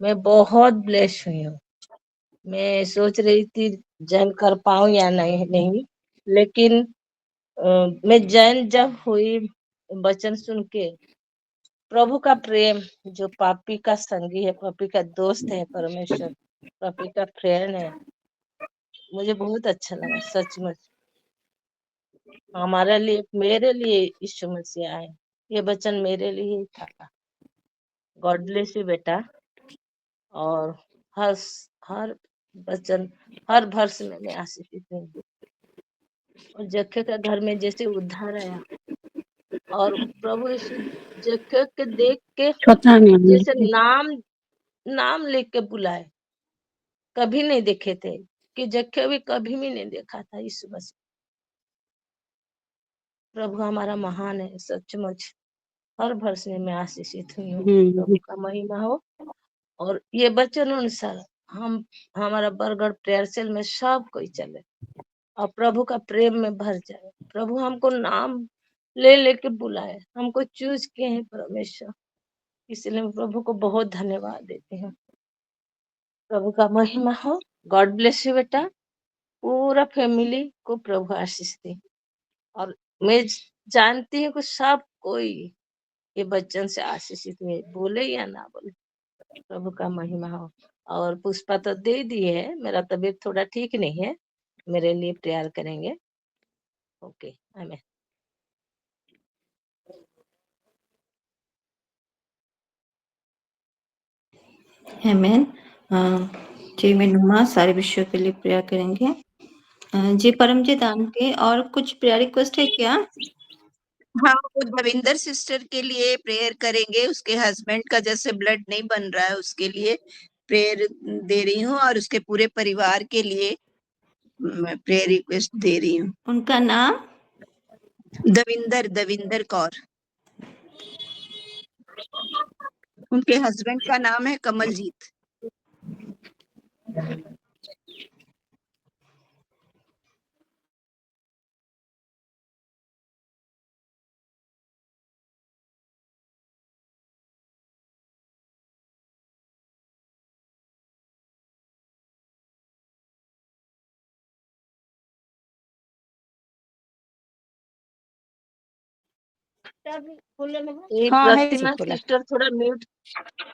मैं बहुत ब्लेस हुई हूँ। मैं सोच रही थी जॉइन कर पाऊं या नहीं, लेकिन मैं जॉइन जब हुई, वचन सुन के प्रभु का प्रेम जो पापी का संगी है, पापी का दोस्त है, परमेश्वर पापी का फ्रेंड है, मुझे बहुत अच्छा लगा सचमुच। हमारे लिए, मेरे लिए यीशु मसीह आए, ये वचन मेरे लिए ही था। गॉड ब्लेस यू बेटा। और हर हर वचन, हर वर्ष में मैं आशीषित हूँ। और जक्खे का घर में जैसे उद्धार आया, और प्रभु यीशु जक्खे के देख के जैसे नाम लिख के बुलाए, कभी नहीं देखे थे कि जक्खे भी कभी भी नहीं देखा था यीशु मसीह। प्रभु हमारा महान है सचमुच। हर वर्ष में मैं आशीषित हुई हूँ। प्रभु का महिमा हो। और ये वचन अनुसार हमारा बरगद प्रेयर सेल में सब कोई चले और प्रभु का प्रेम में भर जाए। प्रभु हमको नाम ले लेके बुलाए, हमको चूज किए हैं परमेश्वर, इसलिए मैं प्रभु को बहुत धन्यवाद देती हूँ। प्रभु का महिमा हो। गॉड ब्लेस यू बेटा। पूरा फैमिली को प्रभु आशीष दे। और मैं जानती हूँ कि सब कोई ये वचन से आशीषित हुए, बोले या ना बोले। प्रभु का महिमा हो। और पुष्पा तो दे दी है, मेरा तबीयत थोड़ा ठीक नहीं है, मेरे लिए प्रेयर करेंगे। ओके, आमीन। आमीन। जी मैं नुमा सारे विषयों के लिए प्रेयर करेंगे। जी परमजीत आंटी, और कुछ प्रेयर रिक्वेस्ट है क्या? हाँ, वो दविंदर सिस्टर के लिए प्रेयर करेंगे। उसके हस्बैंड का जैसे ब्लड नहीं बन रहा है, उसके लिए प्रेयर दे रही हूँ, और उसके पूरे परिवार के लिए मैं प्रेयर रिक्वेस्ट दे रही हूँ। उनका नाम? दविंदर कौर। उनके हस्बैंड का नाम है कमलजीत। ये हाँ है जी, प्रतिमा बोला। सिस्टर थोड़ा म्यूट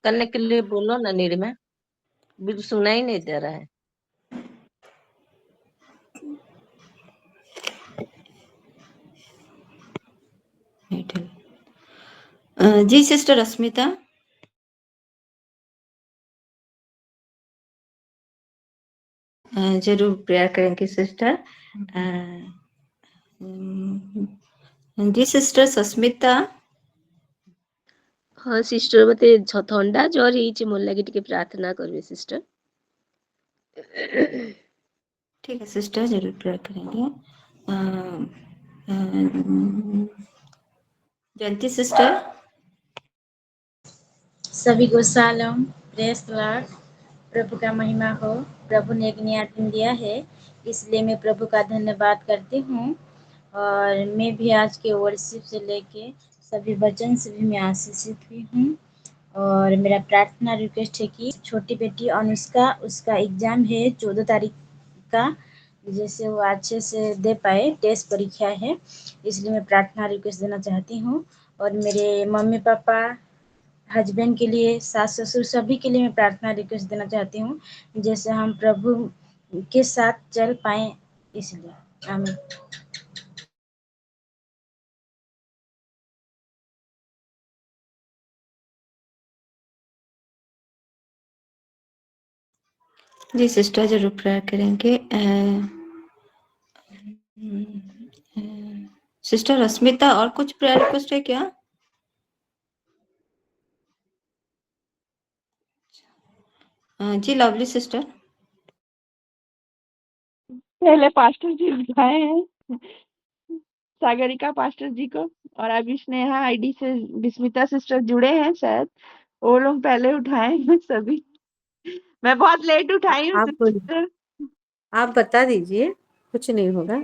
करने के लिए बोलो ना निर्मा, बिल्कुल सुनाई नहीं दे रहा है। जी सिस्टर अस्मिता। जरूर प्रेयर करेंगे सिस्टर। जी सिस्टर सस्मिता। हाँ सिस्टर, मते थंडा जर ହେଇଛି, ମୋର ଲାଗି ଟିକେ प्रार्थना करबे सिस्टर। ठीक है सिस्टर, जरूर प्रेयर करेंगे। जयंती सिस्टर। सभी को शालोम, प्रेस लॉर्ड। प्रभु का महिमा हो। प्रभु ने एक नया दिन दिया है, इसलिए मैं प्रभु का धन्यवाद करती हूँ। और मैं भी आज के वर्शिप से लेके सभी वचन से भी मैं आशीषित हुई हूँ। और मेरा प्रार्थना रिक्वेस्ट है कि छोटी बेटी अनुष्का, उसका एग्ज़ाम है 14 तारीख का, जैसे वो अच्छे से दे पाए, टेस्ट परीक्षा है, इसलिए मैं प्रार्थना रिक्वेस्ट देना चाहती हूँ। और मेरे मम्मी पापा, हस्बैंड के लिए, सास ससुर सभी के लिए मैं प्रार्थना रिक्वेस्ट देना चाहती हूँ, जैसे हम प्रभु के साथ चल पाएँ इसलिए आमीन। जी सिस्टर जरूर प्रेयर करेंगे। सिस्टर रश्मिता और कुछ प्रेयर रिक्वेस्ट है क्या? जी लवली सिस्टर। पहले पास्टर जी उठाए हैं सागरिका पास्टर जी को, और अभी स्नेहा आईडी से विस्मिता सिस्टर जुड़े हैं, शायद वो लोग पहले उठाए हैं सभी। मैं बहुत लेट उठाई हूँ आप सिस्टर। आप बता दीजिए, कुछ नहीं होगा।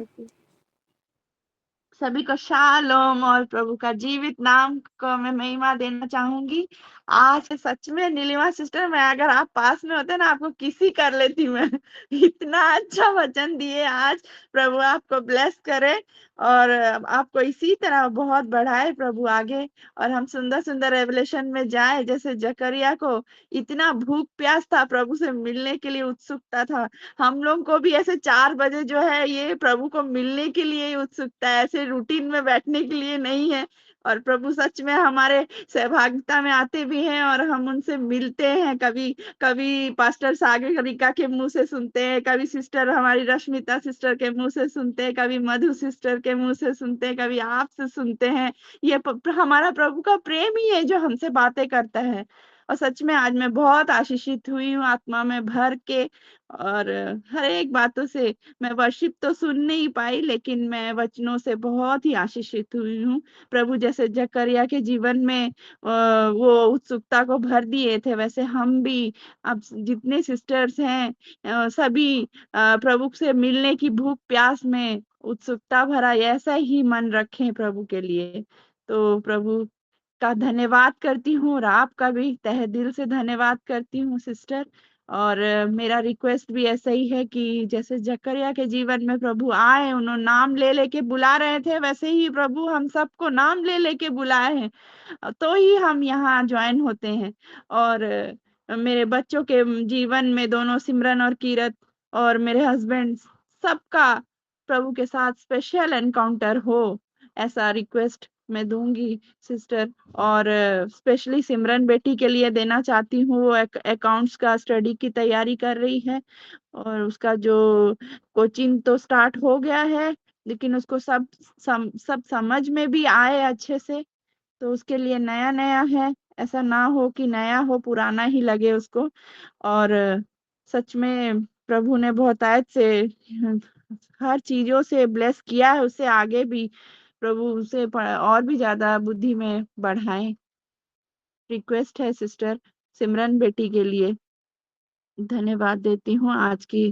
सभी को शालोम और प्रभु का जीवित नाम को मैं महिमा देना चाहूंगी। आज सच में नीलिमा सिस्टर, मैं अगर आप पास में होते ना आपको किसी कर लेती मैं। इतना अच्छा वचन दिए आज। प्रभु आपको ब्लेस करे और आपको इसी तरह बहुत बढ़ाए प्रभु आगे, और हम सुंदर सुंदर रेवलेशन में जाए। जैसे जकरिया को इतना भूख प्यास था, प्रभु से मिलने के लिए उत्सुकता था, हम लोग को भी ऐसे 4 बजे जो है ये प्रभु को मिलने के लिए ही उत्सुकता है, ऐसे रूटीन में बैठने के लिए नहीं है। और प्रभु सच में हमारे सहभागिता में आते भी हैं और हम उनसे मिलते हैं। कभी कभी पास्टर सागरिका के मुंह से सुनते हैं, कभी सिस्टर हमारी रश्मिता सिस्टर के मुंह से सुनते हैं, कभी मधु सिस्टर के मुंह से सुनते हैं, कभी आपसे सुनते हैं। ये हमारा प्रभु का प्रेम ही है जो हमसे बातें करता है। और सच में आज मैं बहुत आशीषित हुई हूँ आत्मा में भर के, और हर एक बातों से मैं वर्शिप तो सुन नहीं पाई, लेकिन मैं वचनों से बहुत ही आशीषित हुई हूँ। प्रभु जैसे जकरिया के जीवन में वो उत्सुकता को भर दिए थे, वैसे हम भी अब जितने सिस्टर्स हैं सभी प्रभु से मिलने की भूख प्यास में उत्सुकता भरा ऐसा ही मन रखें प्रभु के लिए। तो प्रभु का धन्यवाद करती हूँ और आपका भी तहे दिल से धन्यवाद करती हूँ सिस्टर। और मेरा रिक्वेस्ट भी ऐसा ही है कि जैसे जकरिया के जीवन में प्रभु आए, उन्होंने नाम ले लेके बुला रहे थे, वैसे ही प्रभु हम सबको नाम ले लेके बुलाए हैं, तो ही हम यहाँ ज्वाइन होते हैं। और मेरे बच्चों के जीवन में दोनों सिमरन और कीरत और मेरे हस्बैंड सबका प्रभु के साथ स्पेशल एनकाउंटर हो, ऐसा रिक्वेस्ट मैं दूंगी सिस्टर। और स्पेशली सिमरन बेटी के लिए देना चाहती हूँ, वो अकाउंट्स का स्टडी की तैयारी कर रही है और उसका जो कोचिंग तो स्टार्ट हो गया है, लेकिन उसको सब समझ में भी आए अच्छे से, तो उसके लिए नया नया है, ऐसा ना हो कि नया हो पुराना ही लगे उसको। और सच में प्रभु ने बहुतायत से हर चीजों से ब्लेस किया है, उससे आगे भी प्रभु उसे और भी ज्यादा बुद्धि में बढ़ाएं। रिक्वेस्ट है सिस्टर सिमरन बेटी के लिए। धन्यवाद देती हूँ। आज की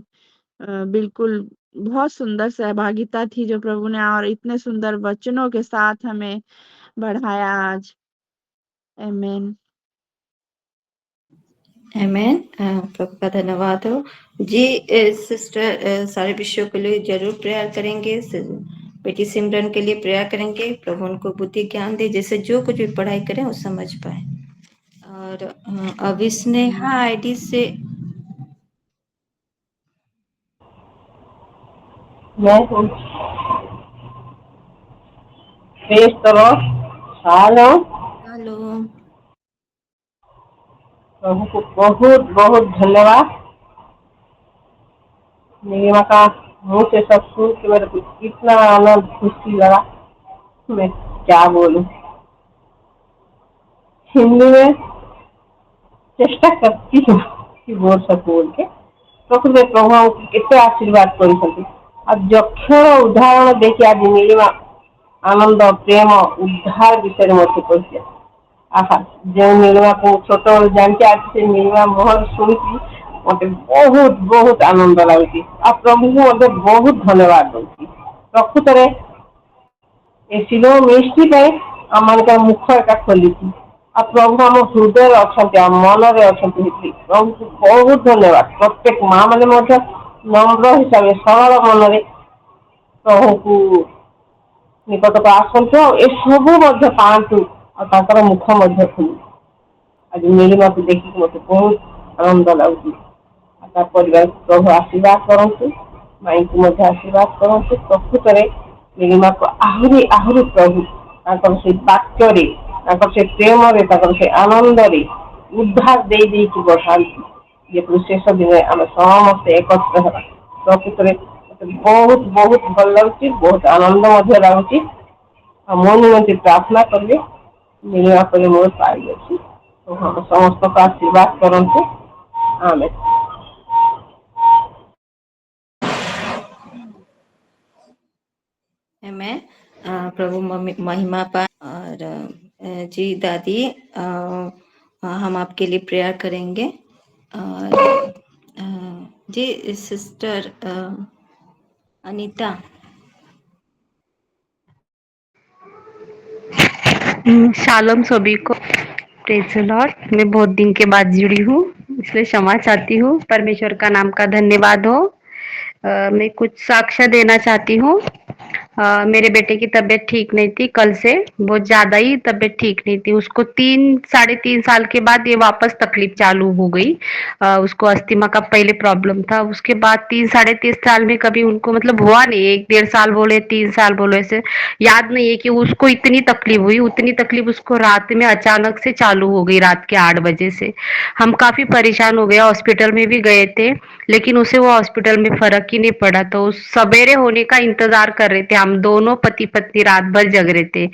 बिल्कुल बहुत सुंदर सहभागिता थी जो प्रभु ने और इतने सुंदर वचनों के साथ हमें बढ़ाया आज। आमीन। आमीन। प्रभु का धन्यवाद हो जी। सिस्टर सारे विषयों के लिए जरूर प्रेयर करेंगे। बेटी सिमरन के लिए प्रेयर करेंगे, प्रभु उनको बुद्धि ज्ञान दे, जैसे जो कुछ भी पढ़ाई करें वो समझ पाए। और अभी स्नेहा आईडी से हेलो, हेलो। प्रभु को बहुत बहुत धन्यवाद। नीलिमा का मुंह से सब सुन के मेरे को इतना आनंद खुशी लगा, मैं क्या बोलूं। हिंदी में चेष्टा करती हूँ कि बोल सकूं बोल के, तो मैं प्रभु केते आशीर्वाद कर सकती। अब जक्षर उदाहरण देखिए आज नीलिमा आनंद प्रेम उद्धार विषय मत कहते आहा जो नीलिमा को छोट जानते आज से नीलिमा मोहन शुणी मत बहुत बहुत आनंद लगुच। प्रभु को मत बहुत धन्यवाद दूसरी। प्रकृत में सिलो मिस्टी आम मुख एका खोली, प्रभु आम हृदय अच्छा मन प्रभु को बहुत धन्यवाद। प्रत्येक माँ मैंने नम्र हिसाब से सरल मन प्रभु को निकट को आसतु ए सब पातु और मुख खोलु। आज नीलिमा को देखिए मत बहुत आनंद लगुच। परिवार प्रभु आशीर्वाद करतु। ମାଇଙ୍କୁ ମଧ୍ୟ ଆଶୀର୍ବାଦ କରନ୍ତୁ। ପ୍ରକୃତରେ ନୀଳିମାକୁ ଆହୁରି ଆହୁରି ପ୍ରଭୁ ତାଙ୍କର ସେଇ ବାକ୍ୟରେ, ତାଙ୍କର ସେ ପ୍ରେମରେ, ତାଙ୍କର ସେ ଆନନ୍ଦରେ ଉଦ୍ଧାର ଦେଇ ଦେଇକି ବଢାନ୍ତୁ। ଯେପରି ଶେଷ ଦିନରେ ଆମେ ସମସ୍ତେ ଏକତ୍ର ହେବା। ପ୍ରକୃତରେ ମତେ ବହୁତ ବହୁତ ଭଲ ଲାଗୁଛି, ବହୁତ ଆନନ୍ଦ ମଧ୍ୟ ଲାଗୁଛି। ଆଉ ମୋ ନିମନ୍ତେ ପ୍ରାର୍ଥନା କରିବେ। ନୀଳିମା ପରେ ମୋର ପାଇଅଛି। ସମସ୍ତଙ୍କୁ ଆଶୀର୍ବାଦ କରନ୍ତୁ। ଆମେ मैं प्रभु महिमा पाए। और जी दादी, हम आपके लिए प्रेयर करेंगे। और जी सिस्टर अनीता। शालोम सभी को, प्रेज़ द लॉर्ड। मैं बहुत दिन के बाद जुड़ी हूँ, इसलिए क्षमा चाहती हूँ। परमेश्वर का नाम का धन्यवाद हो। मैं कुछ साक्ष्य देना चाहती हूँ। मेरे बेटे की तबीयत ठीक नहीं थी, कल से बहुत ज़्यादा ही तबीयत ठीक नहीं थी। उसको 3 साढ़े 3 साल के बाद ये वापस तकलीफ चालू हो गई। उसको अस्थमा का पहले प्रॉब्लम था, उसके बाद 3 साढ़े 3 साल में कभी उनको मतलब हुआ नहीं। 1 1.5 साल बोले, 3 साल बोले, ऐसे याद नहीं है कि उसको इतनी तकलीफ हुई। उतनी तकलीफ उसको रात में अचानक से चालू हो गई, रात के 8 बजे से। हम काफ़ी परेशान हो गए, हॉस्पिटल में भी गए थे, लेकिन उसे वो हॉस्पिटल में फ़र्क ही नहीं पड़ा। तो सवेरे होने का इंतज़ार कर रहे थे, हम दोनों पति पत्नी रात भर जग रहे थे।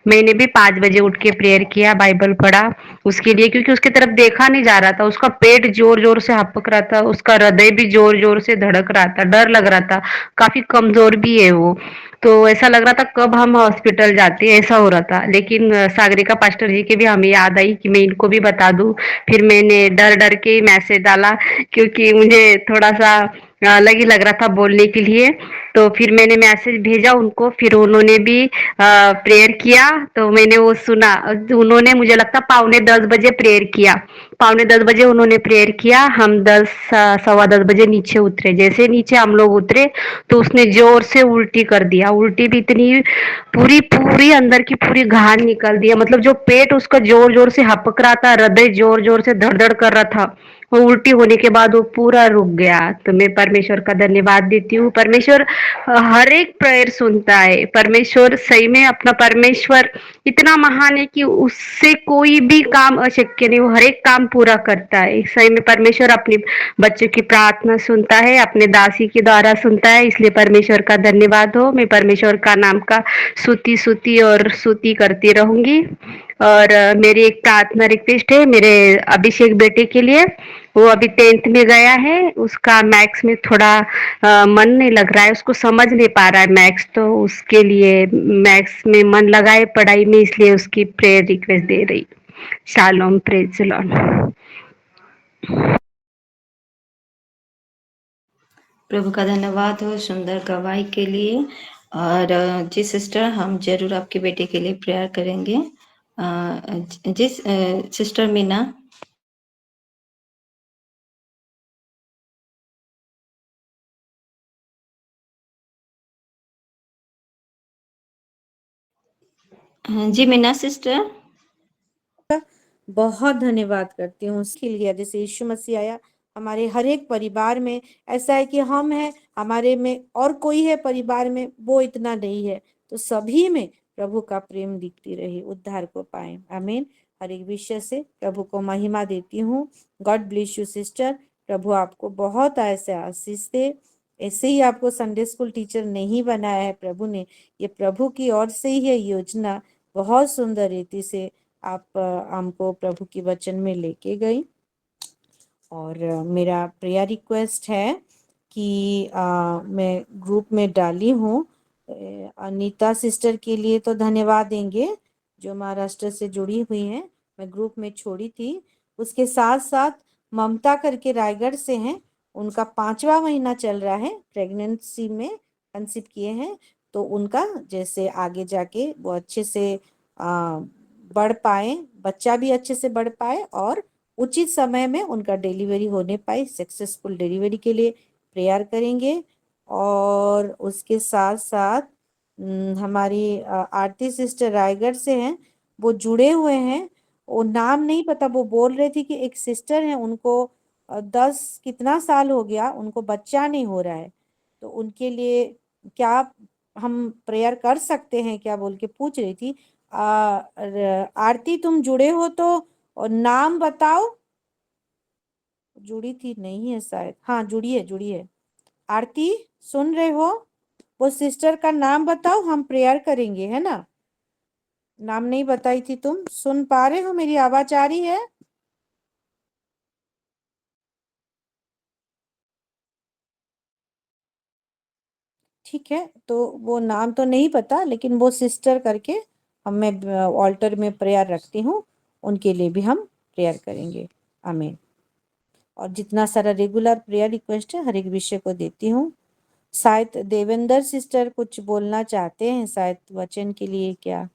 मैंने भी 5 बजे उठ के प्रेयर किया, बाइबल पढ़ा उसके लिए, क्योंकि उसकी तरफ देखा नहीं जा रहा था। उसका पेट ज़ोर-ज़ोर से हपक रहा था, उसका हृदय भी ज़ोर-ज़ोर से धड़क रहा था, डर लग रहा था। काफ़ी कमज़ोर भी है वो, तो ऐसा लग रहा था कब हम हॉस्पिटल जाते, ऐसा हो रहा था। लेकिन सागरिका पास्टर जी की भी हमें याद आई कि मैं इनको भी बता दूँ। फिर मैंने डर-डर के ही मैसेज डाला, क्योंकि मुझे थोड़ा-सा अलग ही लग रहा था बोलने के लिए। तो फिर मैंने मैसेज भेजा उनको, फिर उन्होंने भी प्रेयर किया, तो मैंने वो सुना। उन्होंने मुझे लगता 9:45 बजे प्रेयर किया। 9:45 बजे उन्होंने प्रेयर किया, हम 10 सवा 10 बजे नीचे उतरे। जैसे नीचे हम लोग उतरे तो उसने जोर से उल्टी कर दिया। उल्टी भी इतनी पूरी पूरी अंदर की पूरी घान निकल दिया। मतलब जो पेट उसका जोर जोर से हपक रहा था, हृदय जोर जोर से धड़ धड़ कर रहा था, वो उल्टी होने के बाद वो पूरा रुक गया। तो मैं परमेश्वर का धन्यवाद देती हूँ। परमेश्वर हर एक प्रेयर सुनता है। परमेश्वर सही में, अपना परमेश्वर इतना महान है कि उससे कोई भी काम अशक्य नहीं, वो हर एक काम पूरा करता है। सही में परमेश्वर अपने बच्चों की प्रार्थना सुनता है, अपने दासी के द्वारा सुनता है, इसलिए परमेश्वर का धन्यवाद हो। मैं परमेश्वर का नाम का स्तुति स्तुति और स्तुति करती रहूंगी। और मेरी एक प्रार्थना रिक्वेस्ट है मेरे अभिषेक बेटे के लिए। वो अभी 10th में गया है, उसका मैथ्स में थोड़ा मन नहीं लग रहा है, उसको समझ नहीं पा रहा है मैथ्स। तो उसके लिए मैथ्स में मन लगाए पढ़ाई में, इसलिए उसकी प्रेयर रिक्वेस्ट दे रही। Shalom, praise the lord. प्रभु का धन्यवाद हो सुंदर गवाही के लिए। और जी सिस्टर, हम जरूर आपके बेटे के लिए प्रेयर करेंगे। जी सिस्टर मीना। जी मीना सिस्टर। बहुत धन्यवाद करती हूँ उसके लिए। जैसे यीशु मसीह आया हमारे हर एक परिवार में, ऐसा है कि हम हैं, हमारे में और कोई है परिवार में, वो इतना नहीं है। तो सभी में प्रभु का प्रेम दिखती रही, उद्धार को पाए। आमीन। हर एक विषय से प्रभु को महिमा देती हूँ। God bless you sister. प्रभु आपको बहुत ऐसे आशीष दे। ऐसे ही आपको संडे स्कूल टीचर नहीं बनाया है प्रभु ने, ये प्रभु की ओर से ही है योजना। बहुत सुंदर रीति से आप हमको प्रभु की वचन में लेके गई। और मेरा प्रेयर रिक्वेस्ट है कि मैं ग्रुप में डाली हूँ। अनीता सिस्टर के लिए तो धन्यवाद देंगे जो महाराष्ट्र से जुड़ी हुई हैं, मैं ग्रुप में छोड़ी थी। उसके साथ साथ ममता करके रायगढ़ से हैं, उनका 5वां महीना चल रहा है, प्रेगनेंसी में कंसीव किए हैं। तो उनका जैसे आगे जाके वो अच्छे से बढ़ पाए, बच्चा भी अच्छे से बढ़ पाए और उचित समय में उनका डिलीवरी होने पाए। सक्सेसफुल डिलीवरी के लिए प्रेयर करेंगे। और उसके साथ साथ हमारी आरती सिस्टर रायगढ़ से हैं, वो जुड़े हुए हैं। वो नाम नहीं पता, वो बोल रही थी कि एक सिस्टर है, उनको 10 कितना साल हो गया, उनको बच्चा नहीं हो रहा है। तो उनके लिए क्या हम प्रेयर कर सकते हैं क्या बोल के पूछ रही थी। आरती तुम जुड़े हो तो और नाम बताओ। जुड़ी थी नहीं है शायद, हाँ जुड़ी है। आरती सुन रहे हो? वो सिस्टर का नाम बताओ, हम प्रेयर करेंगे, है ना। नाम नहीं बताई थी तुम, सुन पा रहे हो? मेरी आवाज आ रही है? ठीक है, तो वो नाम तो नहीं पता, लेकिन वो सिस्टर करके मैं ऑल्टर में प्रेयर रखती हूँ, उनके लिए भी हम प्रेयर करेंगे। आमीन। और जितना सारा रेगुलर प्रेयर रिक्वेस्ट है हर एक विषय को देती हूँ। शायद देवेंद्र सिस्टर कुछ बोलना चाहते हैं, शायद वचन के लिए क्या।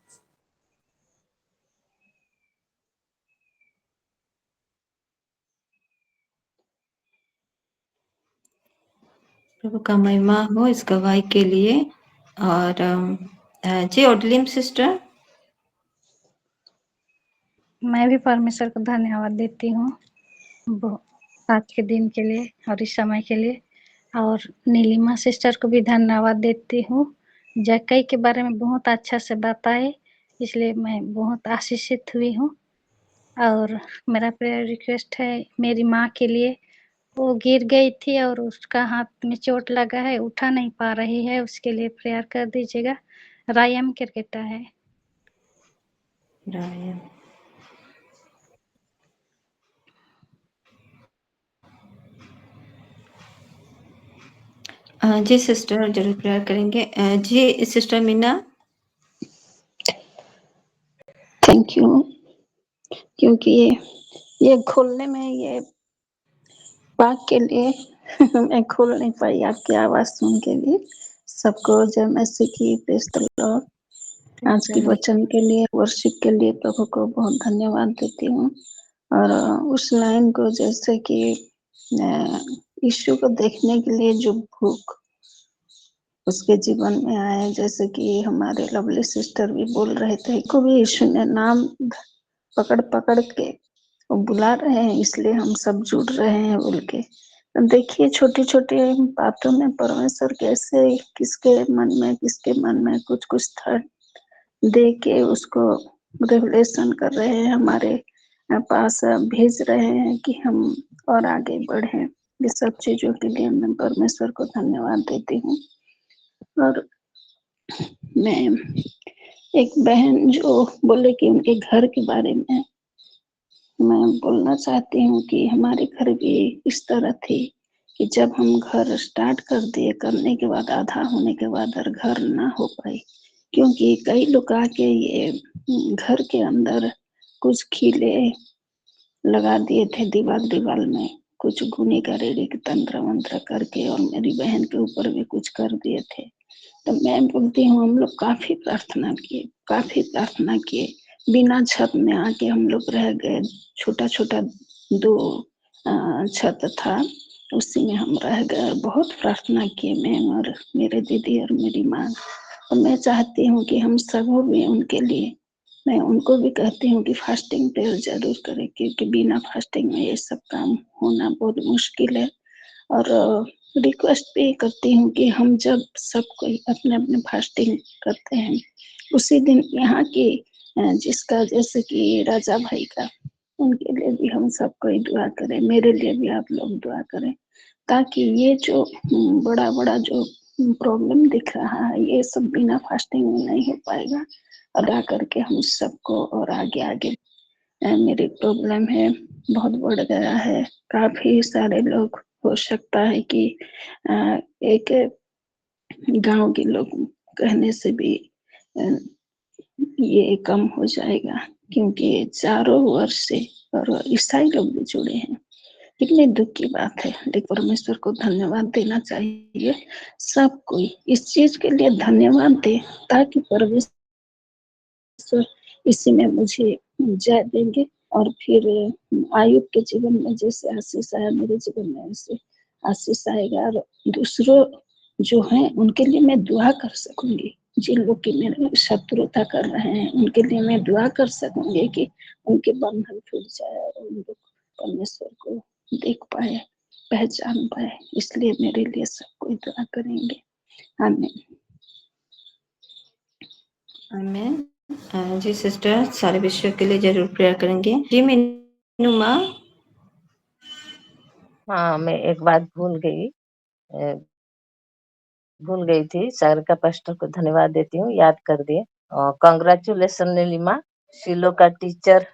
प्रभु का महिमा हो इस गवाही के लिए। और जी ओडलिम सिस्टर। मैं भी परमेश्वर को धन्यवाद देती हूँ आज के दिन के लिए और इस समय के लिए, और नीलिमा सिस्टर को भी धन्यवाद देती हूँ। जक्कई के बारे में बहुत अच्छा से बताए, इसलिए मैं बहुत आशीषित हुई हूँ। और मेरा प्रेयर रिक्वेस्ट है मेरी माँ के लिए। वो गिर गई थी और उसका हाथ में चोट लगा है, उठा नहीं पा रही है, उसके लिए प्रेयर कर दीजिएगा। रायम क्रिकेटा है। रायम। जी सिस्टर जरूर प्रेयर करेंगे। जी सिस्टर मीना। थैंक यू, क्योंकि ये खोलने में ये पाक के लिए मैं खोल नहीं पाई आपकी आवाज सुन के भी। सबको जय मसीह की प्रेज द लॉर्ड। आज की वचन के लिए, वर्शिप के लिए प्रभु को बहुत धन्यवाद देती हूँ। और उस लाइन को जैसे कि यीशु को देखने के लिए जो भूख उसके जीवन में आए, जैसे कि हमारे लवली सिस्टर भी बोल रहे थे, को भी यीशु ने नाम पकड़ पकड़ के वो बुला रहे हैं, इसलिए हम सब जुड़ रहे हैं बोल के। तो देखिए छोटी छोटी बातों में परमेश्वर कैसे किसके मन में कुछ कुछ था दे के उसको रेवलेशन कर रहे हैं, हमारे पास भेज रहे हैं कि हम और आगे बढ़े। ये सब चीजों के लिए मैं परमेश्वर को धन्यवाद देती हूँ। और मैं एक बहन जो बोले कि उनके घर के बारे में मैं बोलना चाहती हूँ कि हमारे घर भी इस तरह थी कि जब हम घर स्टार्ट कर दिए, करने के बाद आधा होने के बाद और घर ना हो पाई, क्योंकि कई लोग आके ये घर के अंदर कुछ खीले लगा दिए थे दीवार दीवार में, कुछ गुनी करेड़ी के तंत्र मंत्र करके, और मेरी बहन के ऊपर भी कुछ कर दिए थे। तो मैं बोलती हूँ हम लोग काफी प्रार्थना किए, बिना छत में आके हम लोग रह गए। छोटा छोटा 2 छत था, उसी में हम रह गए। बहुत प्रार्थना किए मैं और मेरे दीदी और मेरी माँ। और मैं चाहती हूँ कि हम सब भी उनके लिए, मैं उनको भी कहती हूँ कि फास्टिंग प्रेयर जरूर करें, क्योंकि बिना फास्टिंग में ये सब काम होना बहुत मुश्किल है। और रिक्वेस्ट भी करती हूँ कि हम जब सब कोई अपने अपने फास्टिंग करते हैं, उसी दिन यहाँ की जिसका जैसे कि राजा भाई का, उनके लिए भी हम सब कोई दुआ करें, मेरे लिए भी आप लोग दुआ करें, ताकि ये जो बड़ा बड़ा जो प्रॉब्लम दिख रहा है ये सब बिना फास्टिंग में नहीं हो पाएगा। अदा करके हम सबको और आगे आगे मेरी प्रॉब्लम है बहुत बढ़ गया है, काफी सारे लोग, हो सकता है कि एक गांव के लोग कहने से भी ये कम हो जाएगा, क्योंकि चारों वर्ष से और ईसाई लोग भी जुड़े हैं। कितने दुख की बात है, लेकिन परमेश्वर को धन्यवाद देना चाहिए। सब कोई इस चीज के लिए धन्यवाद दे, ताकि परमेश्वर इसी में मुझे जय देंगे। और फिर आयुब के जीवन में जैसे आशीष आया, मेरे जीवन में ऐसे आशीष आएगा। और दूसरों जो हैं उनके लिए मैं दुआ कर सकूंगी, जिन लोग की मेरे शत्रुता कर रहे हैं उनके लिए मैं दुआ कर सकूंगी कि उनके बंधन टूट जाए और उन लोग परमेश्वर को देख पाए, पहचान पाए। इसलिए मेरे लिए सब कोई कोई दुआ करेंगे। आमीन। आमीन। जी सिस्टर, सारे विषयों के लिए जरूर प्रेयर करेंगे। जी मीनू माँ। हाँ, मैं एक बात भूल गई थी। सर का पास्टर को धन्यवाद देती हूँ, याद कर दिए। कांग्रेचुलेशन नीलिमा, शिलो का टीचर,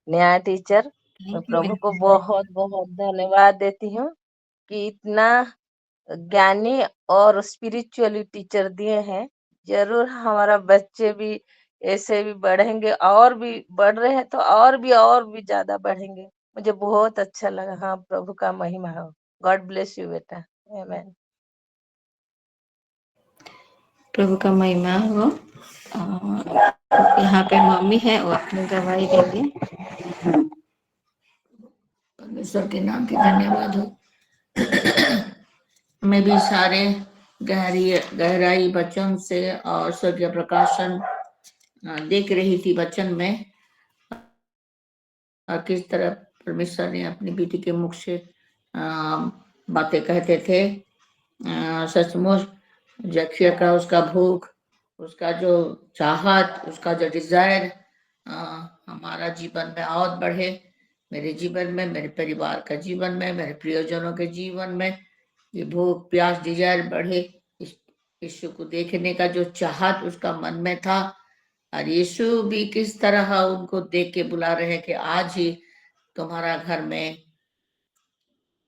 नया टीचर। मैं प्रभु को बहुत बहुत धन्यवाद देती हूँ कि इतना ज्ञानी और स्पिरिचुअली टीचर दिए हैं। जरूर हमारा बच्चे भी ऐसे भी बढ़ेंगे, और भी बढ़ रहे हैं तो और भी ज्यादा बढ़ेंगे। मुझे बहुत अच्छा लगा। हाँ, प्रभु का महिमा हो। गॉड ब्लेस यू बेटा। आमीन। प्रभु का महिमा हो। यहाँ पे मम्मी है, वो अपनी गवाही देंगे। परमेश्वर के नाम की धन्यवाद हो। मैं भी सारे गहराई वचन से और स्वर्गीय प्रकाशन देख रही थी वचन में, और किस तरह परमेश्वर ने अपनी बेटी के मुख से बातें कहते थे। सचमुच जक्रिया का उसका भूख, उसका जो चाहत, उसका जो डिजायर हमारा जीवन में और बढ़े, मेरे जीवन में, मेरे परिवार का जीवन में, मेरे प्रियजनों के जीवन में ये भूख प्यास डिजायर बढ़े। यीशु को देखने का जो चाहत उसका मन में था, और यीशु भी किस तरह उनको देख के बुला रहे हैं कि आज ही तुम्हारा घर में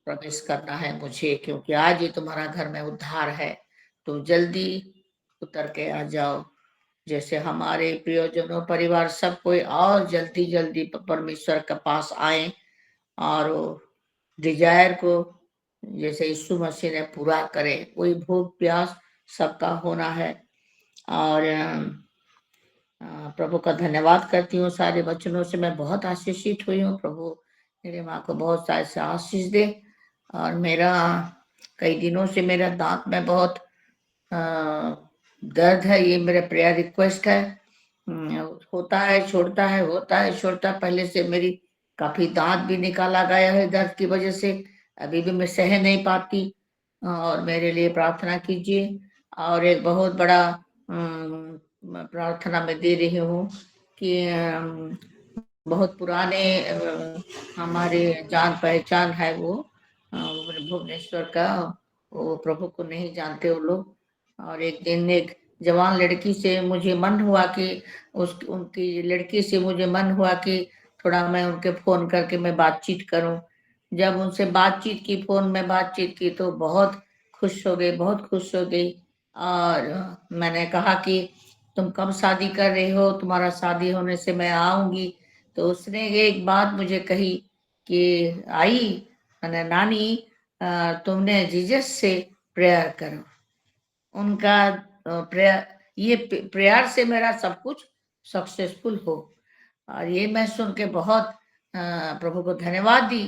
प्रवेश करना है मुझे, क्योंकि आज ही तुम्हारा घर में उद्धार है, तुम जल्दी उतर के आ जाओ। जैसे हमारे प्रियजनों, परिवार, सब कोई और जल्दी जल्दी परमेश्वर के पास आए, और डिजायर को जैसे यीशु मसीह ने पूरा करे। वही भूख प्यास सबका होना है। और प्रभु का धन्यवाद करती हूँ। सारे वचनों से मैं बहुत आशीषित हुई हूँ। प्रभु मेरे माँ को बहुत सारे से आशीष दे। और मेरा कई दिनों से मेरा दांत में बहुत दर्द है। ये मेरा प्रेयर रिक्वेस्ट है। होता है छोड़ता है, होता है छोड़ता। पहले से मेरी काफी दांत भी निकाला गया है दर्द की वजह से, अभी भी मैं सह नहीं पाती। और मेरे लिए प्रार्थना कीजिए। और एक बहुत बड़ा प्रार्थना में दे रही हूँ कि बहुत पुराने हमारे जान पहचान है वो भुवनेश्वर का, वो प्रभु को नहीं जानते वो लोग। और एक दिन एक जवान लड़की से मुझे मन हुआ कि उनकी लड़की से मुझे मन हुआ कि थोड़ा मैं उनके फोन करके मैं बातचीत करूं। जब उनसे बातचीत की, फोन में बातचीत की, तो बहुत खुश हो गई, बहुत खुश हो गई। और मैंने कहा कि तुम कब शादी कर रही हो, तुम्हारा शादी होने से मैं आऊंगी। तो उसने एक बात मुझे कही कि आई मैंने नानी, तुमने जीसस से प्रेयर करो। उनका प्रेयर, ये प्रेयर से मेरा सब कुछ सक्सेसफुल हो। और ये मैं सुन के बहुत प्रभु को धन्यवाद दी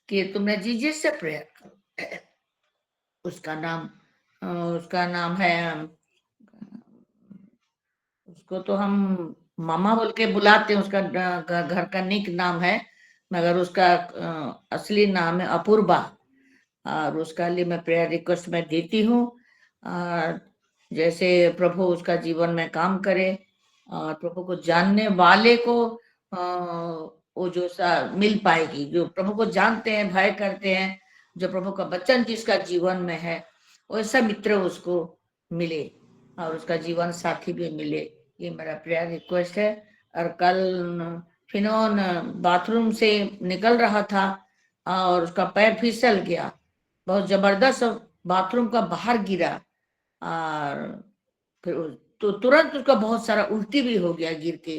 कि तुमने जीसस से प्रेयर करो। उसका नाम है, उसको तो हम मामा बोल के बुलाते हैं, उसका घर का निक नाम है, मगर उसका असली नाम है अपूर्वा। और उसका लिए मैं प्रेयर रिक्वेस्ट में देती हूँ। जैसे प्रभु उसका जीवन में काम करे, और प्रभु को जानने वाले को वो जो मिल पाएगी, जो प्रभु को जानते हैं, भय करते हैं, जो प्रभु का वचन जिसका जीवन में है, वैसा मित्र उसको मिले और उसका जीवन साथी भी मिले। ये मेरा प्रेयर रिक्वेस्ट है। और कल फिनोन बाथरूम से निकल रहा था और उसका पैर फिसल गया, बहुत जबरदस्त, बाथरूम का बाहर गिरा। और फिर तो तुरंत उसका बहुत सारा उल्टी भी हो गया गिर के।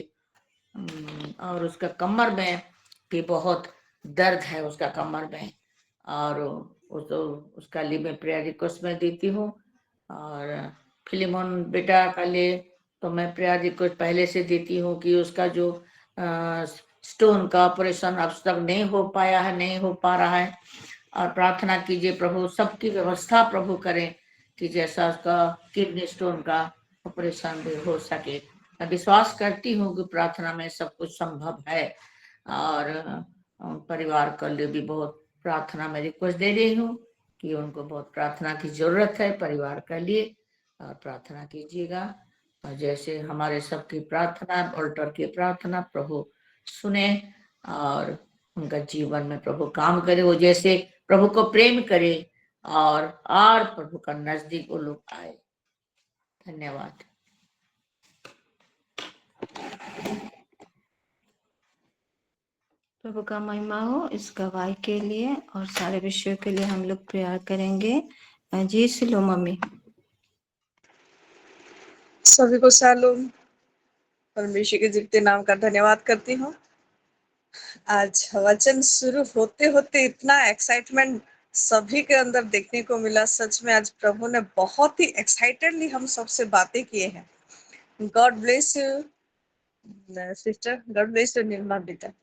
और उसका कमर में भी बहुत दर्द है, उसका कमर में। और उसका लिए मैं प्रेयर रिक्वेस्ट में देती हूँ। और फिलिमोन बेटा का लिए तो मैं प्रेयर रिक्वेस्ट पहले से देती हूँ कि उसका जो स्टोन का ऑपरेशन अब तक नहीं हो पाया है, नहीं हो पा रहा है। और प्रार्थना कीजिए प्रभु सबकी व्यवस्था प्रभु करें कि जैसा उसका किडनी स्टोन का ऑपरेशन भी हो सके। मैं विश्वास करती हूँ कि प्रार्थना में सब कुछ संभव है। और परिवार के लिए भी बहुत प्रार्थना में रिक्वेस्ट दे रही हूँ कि उनको बहुत प्रार्थना की जरूरत है परिवार के लिए, और प्रार्थना कीजिएगा। और जैसे हमारे सबकी प्रार्थना, ऑल्टर की प्रार्थना प्रभु सुने और उनका जीवन में प्रभु काम करे, वो जैसे प्रभु को प्रेम करे और प्रभु का नजदीक वो लोग आए। धन्यवाद। प्रभु का महिमा हो इस गवाही के लिए और सारे विषयों के लिए हम लोग प्रेयर करेंगे। जी सिलो मम्मी। सभी को शालोम। परमेश्वर के जीवते नाम का धन्यवाद करती हूँ। आज वचन शुरू होते होते इतना एक्साइटमेंट सभी के अंदर देखने को मिला। सच में आज प्रभु ने बहुत ही एक्साइटेडली हम सबसे बातें किए हैं। God bless you sister, God bless you Nirma बेटा।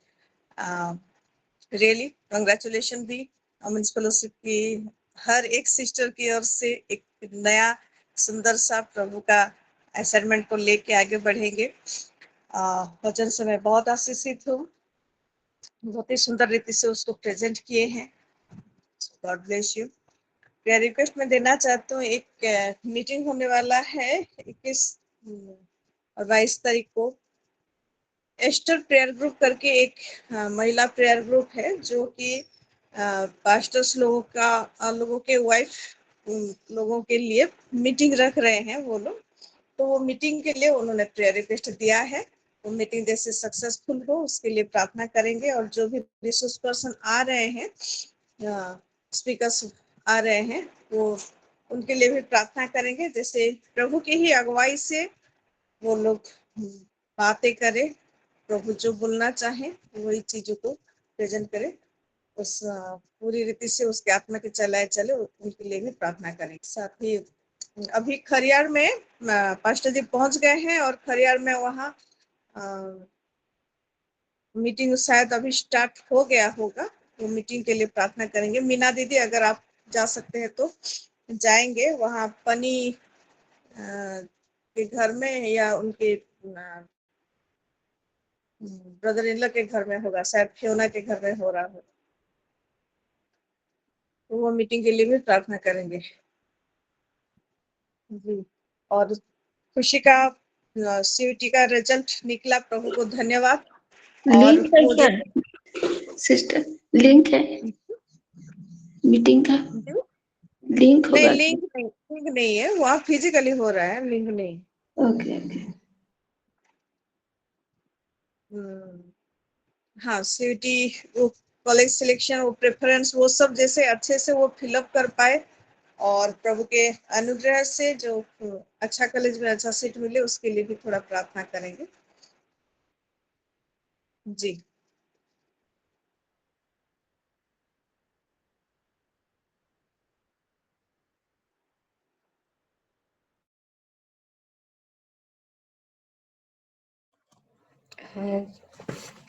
रियली कंग्रेचुलेशन भी वुमेन्स फेलोशिप की हर एक सिस्टर की ओर से एक नया सुंदर सा प्रभु का असाइनमेंट को लेके आगे बढ़ेंगे। वचन से मैं बहुत आशीषित हूँ, बहुत ही सुंदर रीति से उसको प्रेजेंट किए हैं। God bless you. Prayer request में देना चाहती हूँ, एक मीटिंग होने वाला है 21 और 22 तारीख को। एस्टर प्रेयर ग्रुप करके एक महिला प्रेयर ग्रुप है जो कि पास्टर्स लोगों के वाइफ लोगों के लिए मीटिंग रख रहे हैं वो लोग। तो वो मीटिंग के लिए उन्होंने प्रेयर रिक्वेस्ट दिया है। वो मीटिंग जैसे सक्सेसफुल हो उसके लिए प्रार्थना करेंगे। और जो भी रिसोर्स पर्सन आ रहे हैं, स्पीकर्स आ रहे हैं, वो उनके लिए भी प्रार्थना करेंगे। जैसे प्रभु की ही अगुवाई से वो लोग बातें करें, प्रभु जो बोलना चाहे वही चीजों को प्रेजेंट करे, उस पूरी रीति से उसके आत्मा के चलाए चले, उनके लिए भी प्रार्थना करें। साथ ही अभी खरियार में पास्टर जी पहुंच गए हैं और खरियार में वहाँ मीटिंग शायद अभी स्टार्ट हो गया होगा। वो मीटिंग के लिए प्रार्थना करेंगे। मीना दीदी अगर आप जा सकते हैं तो जाएंगे वहाँ पनी के घर में या उनके ब्रदर इन लॉ के घर में होगा, शायद फियोना के घर में हो रहा हो। तो वो मीटिंग के लिए भी प्रार्थना करेंगे जी। और खुशी का सीयूटी का रिजल्ट निकला, प्रभु को धन्यवाद। और लिंक है क्या सिस्टर? लिंक है मीटिंग का? लिंक नहीं, होगा? लिंक नहीं है, वहाँ फिजिकली हो रहा है, लिंक नहीं। Okay okay. हाँ, सीयूटी वो कॉलेज सिलेक्शन, वो प्रेफरेंस, वो सब जैसे अच्छे से वो फिलअप कर पाए और प्रभु के अनुग्रह से जो अच्छा कॉलेज में अच्छा सीट मिले उसके लिए भी थोड़ा प्रार्थना करेंगे जी।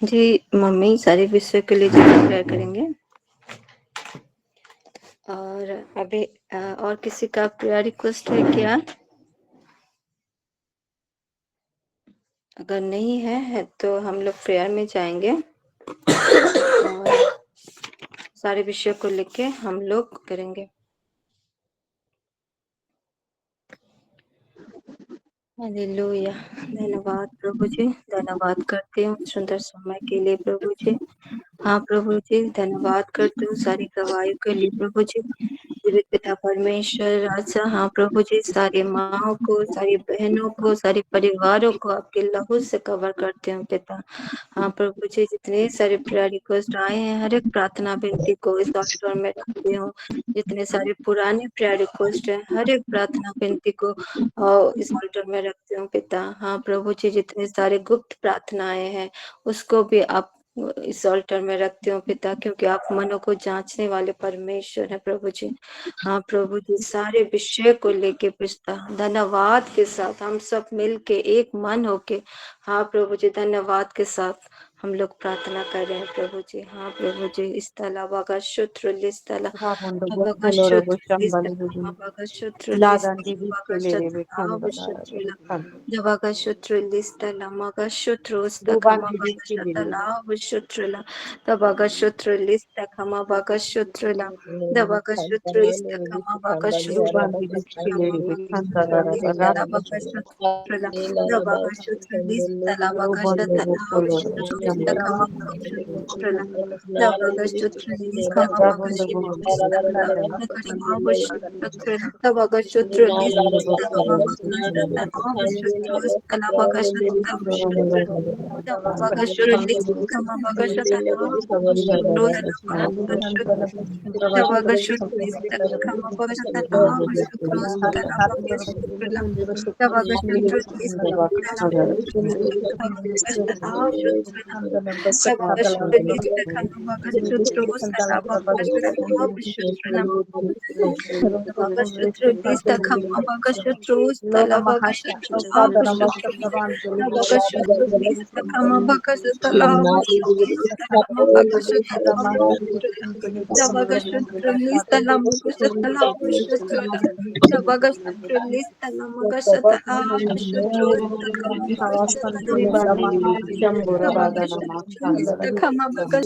जी मम्मी, सारे विषय के लिए प्रेयर करेंगे। और अभी और किसी का प्रेयर रिक्वेस्ट है क्या? अगर नहीं है तो हम लोग प्रेयर में जाएंगे और सारे विषयों को लेके हम लोग करेंगे। हालेलुया। धन्यवाद प्रभु जी, धन्यवाद करते हूँ सुंदर समय के लिए प्रभु जी। हाँ प्रभु जी, धन्यवाद करते हूँ सारी गवाही के लिए प्रभु जी। जीवित पिता परमेश्वर राजा, हाँ प्रभु जी, सारी माँओं को, सारी बहनों को, सारे परिवारों को आपके लहू से कवर करते हैं पिता। हाँ प्रभु जी, जितने सारे प्रेयर रिक्वेस्ट आए हैं, हर एक प्रार्थना विनती को इस ऑल्टर में रखते हूँ। जितने सारे पुराने प्रेयर रिक्वेस्ट हैं, हर एक प्रार्थना विनती को इस ऑल्टर में रखते हूँ पिता। हाँ प्रभु जी, जितने सारे गुप्त प्रार्थनाएं हैं उसको भी आप इस ऑल्टर में रखते हो पिता, क्योंकि आप मनों को जांचने वाले परमेश्वर है प्रभु जी। हाँ प्रभु जी, सारे विषय को लेके पिता धन्यवाद के साथ हम सब मिल के एक मन होके, हाँ प्रभु जी, धन्यवाद के साथ हम लोग प्रार्थना कर रहे हैं प्रभु जी। हाँ प्रभु जी, इस तला बगा शुत्र लिस तला बगा शुत्र लिस तला बगा शुत्र लिस बगा शतला शुत्र जवागा शुत्र लिस तला मगा शुत्र उस तखमा बगा शतला शुत्र ला तबगा शुत्र लिस तखमा बगा शुत्र ला दबगा शुत्र इस तखमा बगा शुत्र तला बगा शुत्र ला दबगा शुत्र लिस तला बगा शतला शुत्र कमा शुत्र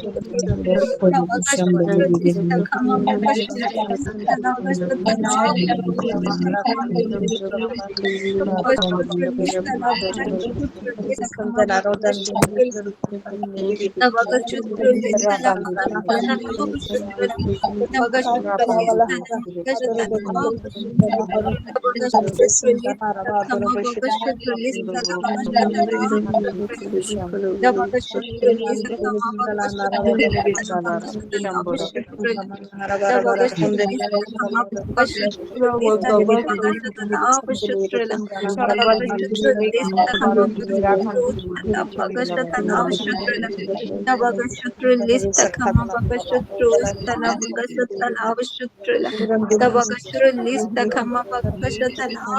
ला दबगा शुत्र लिस तखमा बगा शुत्र दबगा शुत्र लिस तखमा बगा शतला तला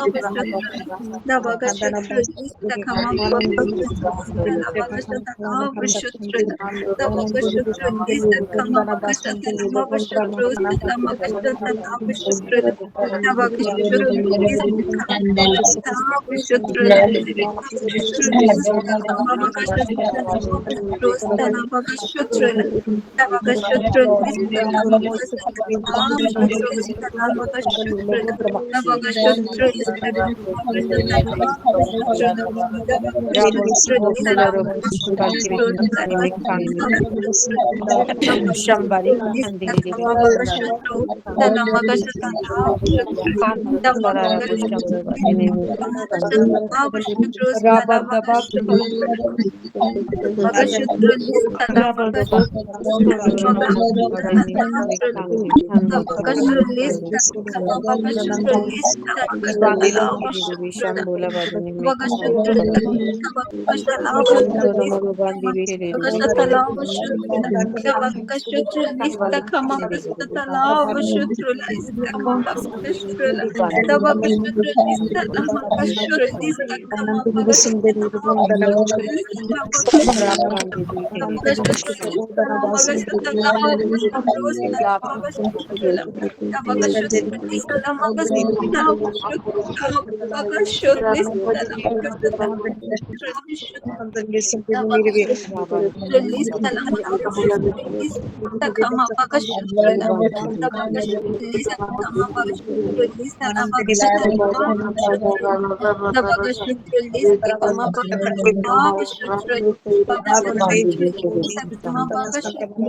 बगा शुत्र दबगा शुत्र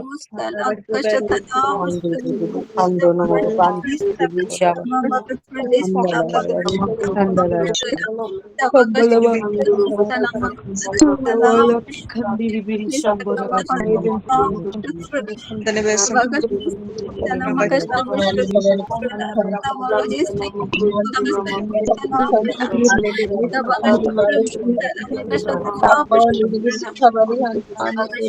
लिस तखमा बगा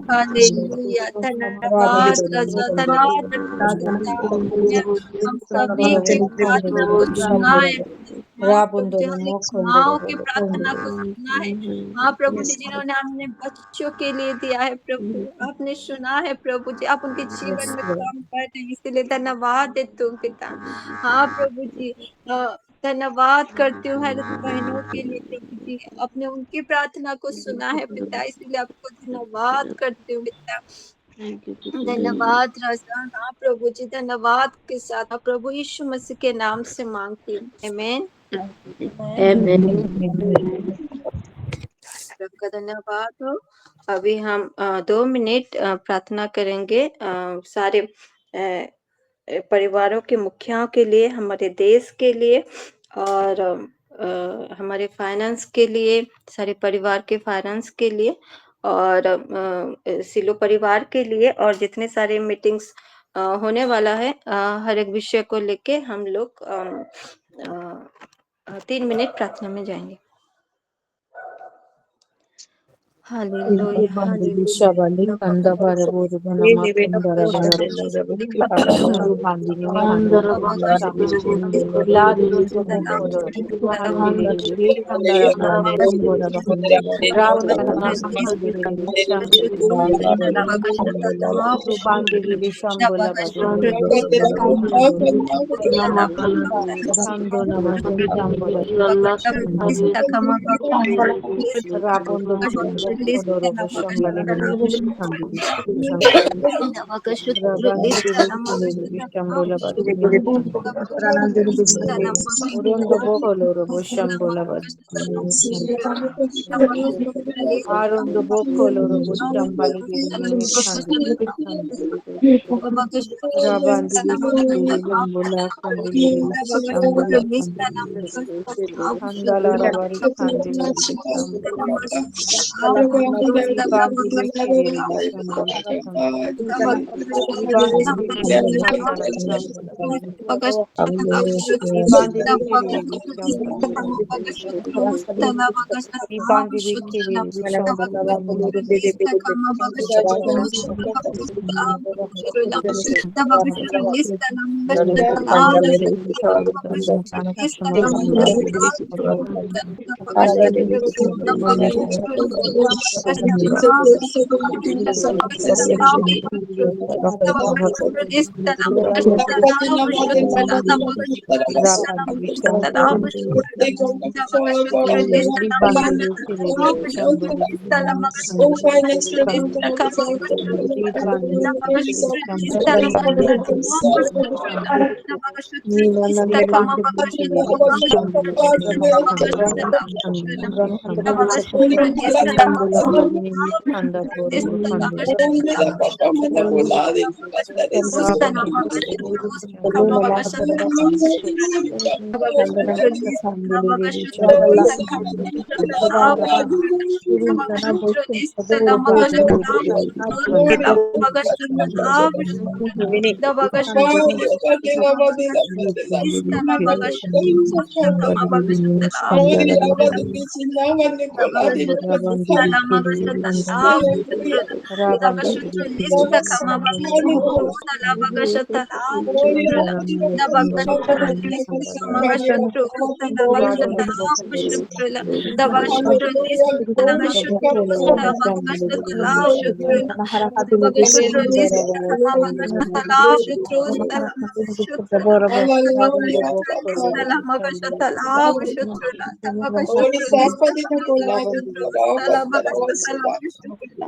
हालेलुया, धन्यवाद राजा, धन्यवाद आपने हम सभी की प्रार्थना को सुना है हाँ प्रभु जी, हर एक माँ की प्रार्थना को सुना है। हाँ प्रभु जी, जिन्होंने हमने बच्चों के लिए दिया है प्रभु, आपने सुना है प्रभु जी, आप उनके जीवन में काम कर रहे हैं, इसलिए धन्यवाद देती हूँ पिता। हाँ प्रभु जी, धन्यवाद करती हूँ हर बहनों के लिए प्रभु जी, आपने उनकी प्रार्थना को सुना है पिता, इसलिए आपको धन्यवाद करती हूँ पिता। धन्यवाद राजा। हाँ प्रभु जी, धन्यवाद के साथ हाँ, प्रभु यीशु मसीह के नाम से मांगती हूँ, आमीन। आपका धन्यवाद हो। अभी हम 2 मिनट प्रार्थना करेंगे सारे परिवारों के मुखियाओं के लिए, हमारे देश के लिए और हमारे फाइनेंस के लिए, सारे परिवार के फाइनेंस के लिए और सिलो परिवार के लिए और जितने सारे मीटिंग्स होने वाला है, हर एक विषय को लेके हम लोग 3 मिनट प्रार्थना में जाएंगे। Hallelujah, hallelujah.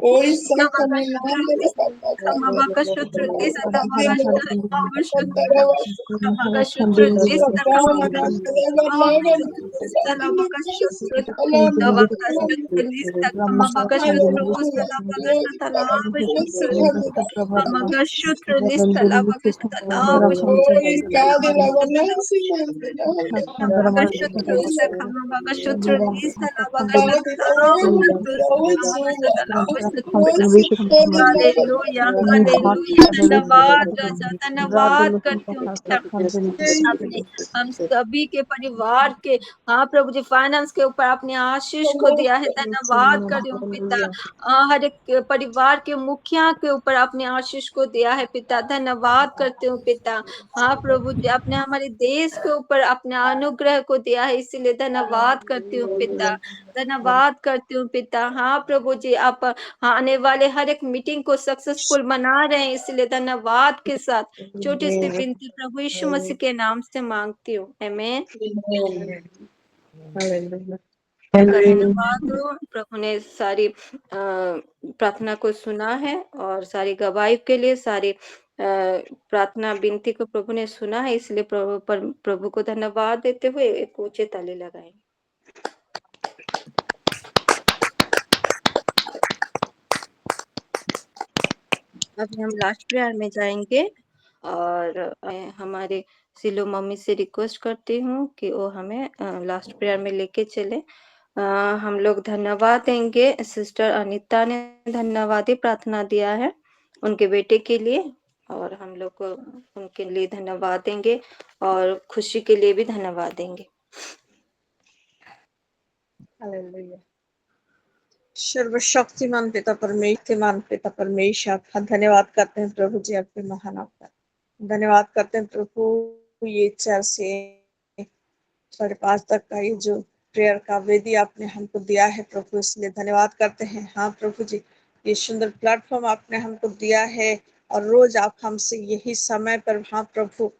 कोई साथ हमें ना मेरे पापा का हालेलुया हालेलुया धन्यवाद राजा, धन्यवाद करती हूँ आपने हम सभी के परिवार के, हाँ प्रभु जी, फाइनेंस के ऊपर अपने आशीष को दिया है। धन्यवाद करती हूँ पिता, हर एक परिवार के मुखिया के ऊपर अपने आशीष को दिया है पिता। धन्यवाद करती हूँ पिता। हाँ प्रभु जी, आपने हमारे देश के ऊपर अपने अनुग्रह को दिया है, इसीलिए धन्यवाद करती हूँ पिता। धन्यवाद करती हूँ पिता। हाँ प्रभु जी, आप आने वाले हर एक मीटिंग को सक्सेसफुल बना रहे हैं, इसलिए धन्यवाद के साथ छोटी सी विनती प्रभु यीशु मसीह के नाम से मांगती हूँ, आमीन। धन्यवाद हो, प्रभु ने सारी प्रार्थना को सुना है और सारी गवाही के लिए सारी प्रार्थना विनती को प्रभु ने सुना है, इसलिए प्रभु को धन्यवाद देते हुए एक ऊंचे ताली लगाएं। अभी हम लास्ट प्रेयर में जाएंगे और हमारे सिलो मम्मी से रिक्वेस्ट करती हूँ कि वो हमें लास्ट प्रेयर में लेके चले। हम लोग धन्यवाद देंगे, सिस्टर अनीता ने धन्यवादी प्रार्थना दिया है उनके बेटे के लिए, और हम लोग को उनके लिए धन्यवाद देंगे और खुशी के लिए भी धन्यवाद देंगे। सर्वशक्तिमान पिता परमेश्वर आपका धन्यवाद करते हैं प्रभु जी, आपके महान आपका धन्यवाद करते हैं प्रभु। ये 4 से 5:30 तक का ये जो प्रेयर का वेदी आपने हमको दिया है प्रभु, इसलिए धन्यवाद करते हैं। हाँ प्रभु जी, ये सुंदर प्लेटफॉर्म आपने हमको दिया है और रोज आप हमसे यही समय पर, हाँ प्रभु,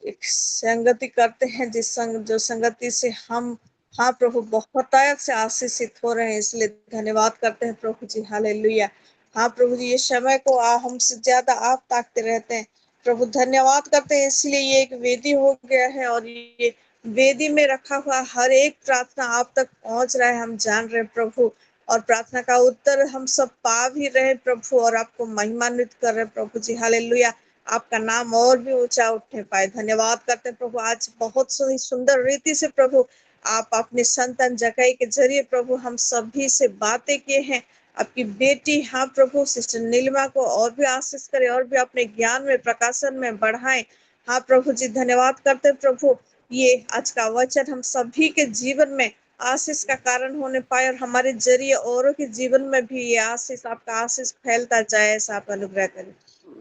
एक संगति करते हैं, जो संगति से हम, हाँ प्रभु, बहुत से आशीषित हो रहे हैं, इसलिए धन्यवाद करते हैं प्रभु जी। हालेलुया। हाँ प्रभु जी, ये समय को हमसे ज्यादा आप ताकते रहते हैं प्रभु, धन्यवाद करते हैं। इसलिए ये एक वेदी हो गया है और ये वेदी में रखा हुआ हर एक प्रार्थना आप तक पहुंच रहा है, हम जान रहे हैं प्रभु, और प्रार्थना का उत्तर हम सब पा भी रहे प्रभु और आपको महिमान्वित कर रहे प्रभु जी। हालेलुया। आपका नाम और भी ऊंचा उठने पाए, धन्यवाद करते हैं प्रभु। आज बहुत ही सुंदर रीति से प्रभु आप अपने संतान जकाई के जरिए प्रभु हम सभी से बातें किए हैं। आपकी बेटी, हाँ प्रभु, सिस्टर नीलिमा को और भी आशीष करे और भी अपने ज्ञान में, प्रकाशन में बढ़ाएं। हाँ प्रभु जी, धन्यवाद करते हैं प्रभु। ये आज का वचन हम सभी के जीवन में आशीष का कारण होने पाए और हमारे जरिए औरों के जीवन में भी ये आशीष, आपका आशीष फैलता जाए, ऐसा आप अनुग्रह करें।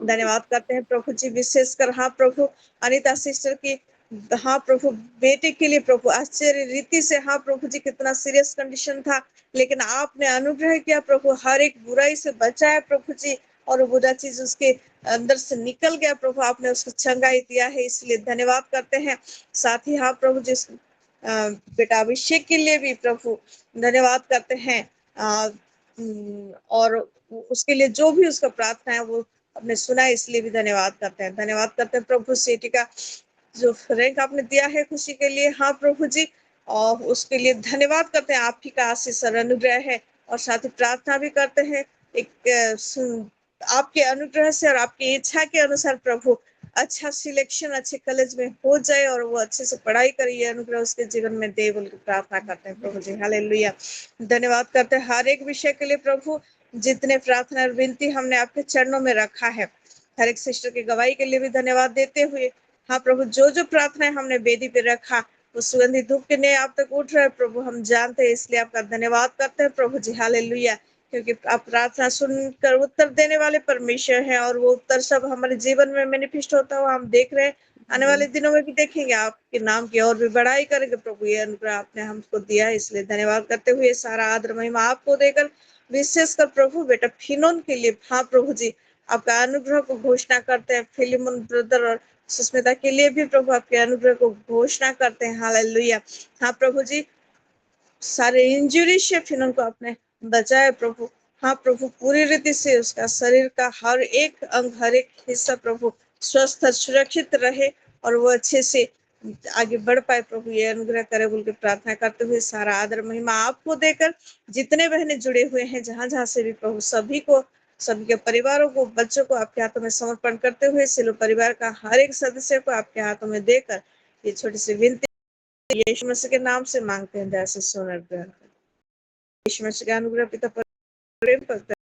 धन्यवाद करते हैं प्रभु जी, विशेषकर हाँ प्रभु अनीता सिस्टर की, हाँ प्रभु, बेटे के लिए प्रभु आश्चर्य रीति से, हाँ प्रभु जी, कितना सीरियस कंडीशन था, लेकिन आपने अनुग्रह किया प्रभु, हर एक बुराई से बचाया प्रभु जी, और वो बुरा चीज उसके अंदर से निकल गया प्रभु, आपने उसको चंगाई दिया है, इसलिए धन्यवाद करते हैं। साथ ही हाँ प्रभु जी, बेटा अभिषेक के लिए भी प्रभु धन्यवाद करते हैं, और उसके लिए जो भी उसका प्रार्थना है वो आपने सुना, इसलिए भी धन्यवाद करते हैं। धन्यवाद करते हैं प्रभु, सेठी का जो रैंक आपने दिया है खुशी के लिए, हाँ प्रभु जी, और उसके लिए धन्यवाद करते हैं। आप ही का आशीष और अनुग्रह है, और साथ ही प्रार्थना भी करते हैं एक आपके अनुग्रह से और आपकी इच्छा के अनुसार प्रभु अच्छा सिलेक्शन अच्छे कॉलेज में हो जाए और वो अच्छे से पढ़ाई करे, ये अनुग्रह उसके जीवन में दे, बोल प्रार्थना करते हैं प्रभु जी। हालेलुया। धन्यवाद करते हैं हर एक विषय के लिए प्रभु, जितने प्रार्थना और विनती हमने आपके चरणों में रखा है, हर एक सिस्टर की गवाही के लिए भी धन्यवाद देते हुए, हाँ प्रभु, जो जो प्रार्थनाएं हमने वेदी पे रखा वो सुगंधित धूप के नए आप तक उठ रहे प्रभु, हम जानते हैं, इसलिए आपका धन्यवाद करते हैं प्रभु जी। हालेलुया। क्योंकि आप प्रार्थना सुनकर उत्तर देने वाले परमेश्वर हैं और वो उत्तर सब हमारे जीवन में मैनिफेस्ट होता हुआ हम देख रहे हैं, आने वाले दिनों में भी देखेंगे, आपके नाम की और भी बड़ाई करेंगे प्रभु। ये अनुग्रह आपने हमको दिया है, इसलिए धन्यवाद करते हुए सारा आदर महिमा आपको देकर, विशेषकर प्रभु बेटा फिनोन के लिए, हाँ प्रभु जी, आपका अनुग्रह को घोषणा करते हैं। फिलिमोन ब्रदर और सुस्मिता के लिए भी प्रभु आपके अनुग्रह को घोषणा करते हैं। हालेलुया। हाँ प्रभु जी, सारे इंजुरी से फिनोन को आपने बचाए प्रभु। हाँ प्रभु, पूरी रीति से उसका शरीर का हर एक अंग, हर एक हिस्सा प्रभु स्वस्थ सुरक्षित रहे और वो अच्छे से आगे बढ़ पाए प्रभु, ये अनुग्रह करे बोल के प्रार्थना करते हुए सारा आदर महिमा आपको देकर जितने बहनें जुड़े हुए हैं जहां जहां से भी प्रभु सभी को, सभी के परिवारों को, बच्चों को आपके हाथों में समर्पण करते हुए सिलो परिवार का हर एक सदस्य को आपके हाथों में देकर ये छोटी सी विनती यीशु मसीह के नाम से मांगते हैं, दया से सुन और ग्रहण करें। यीशु मसीह का अनुग्रह पिता प्रेम पवित्र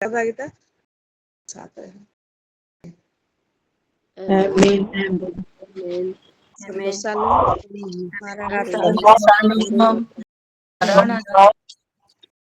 सहभागिता साथ रहे। आमीन। सर्वशालोम, Shalom.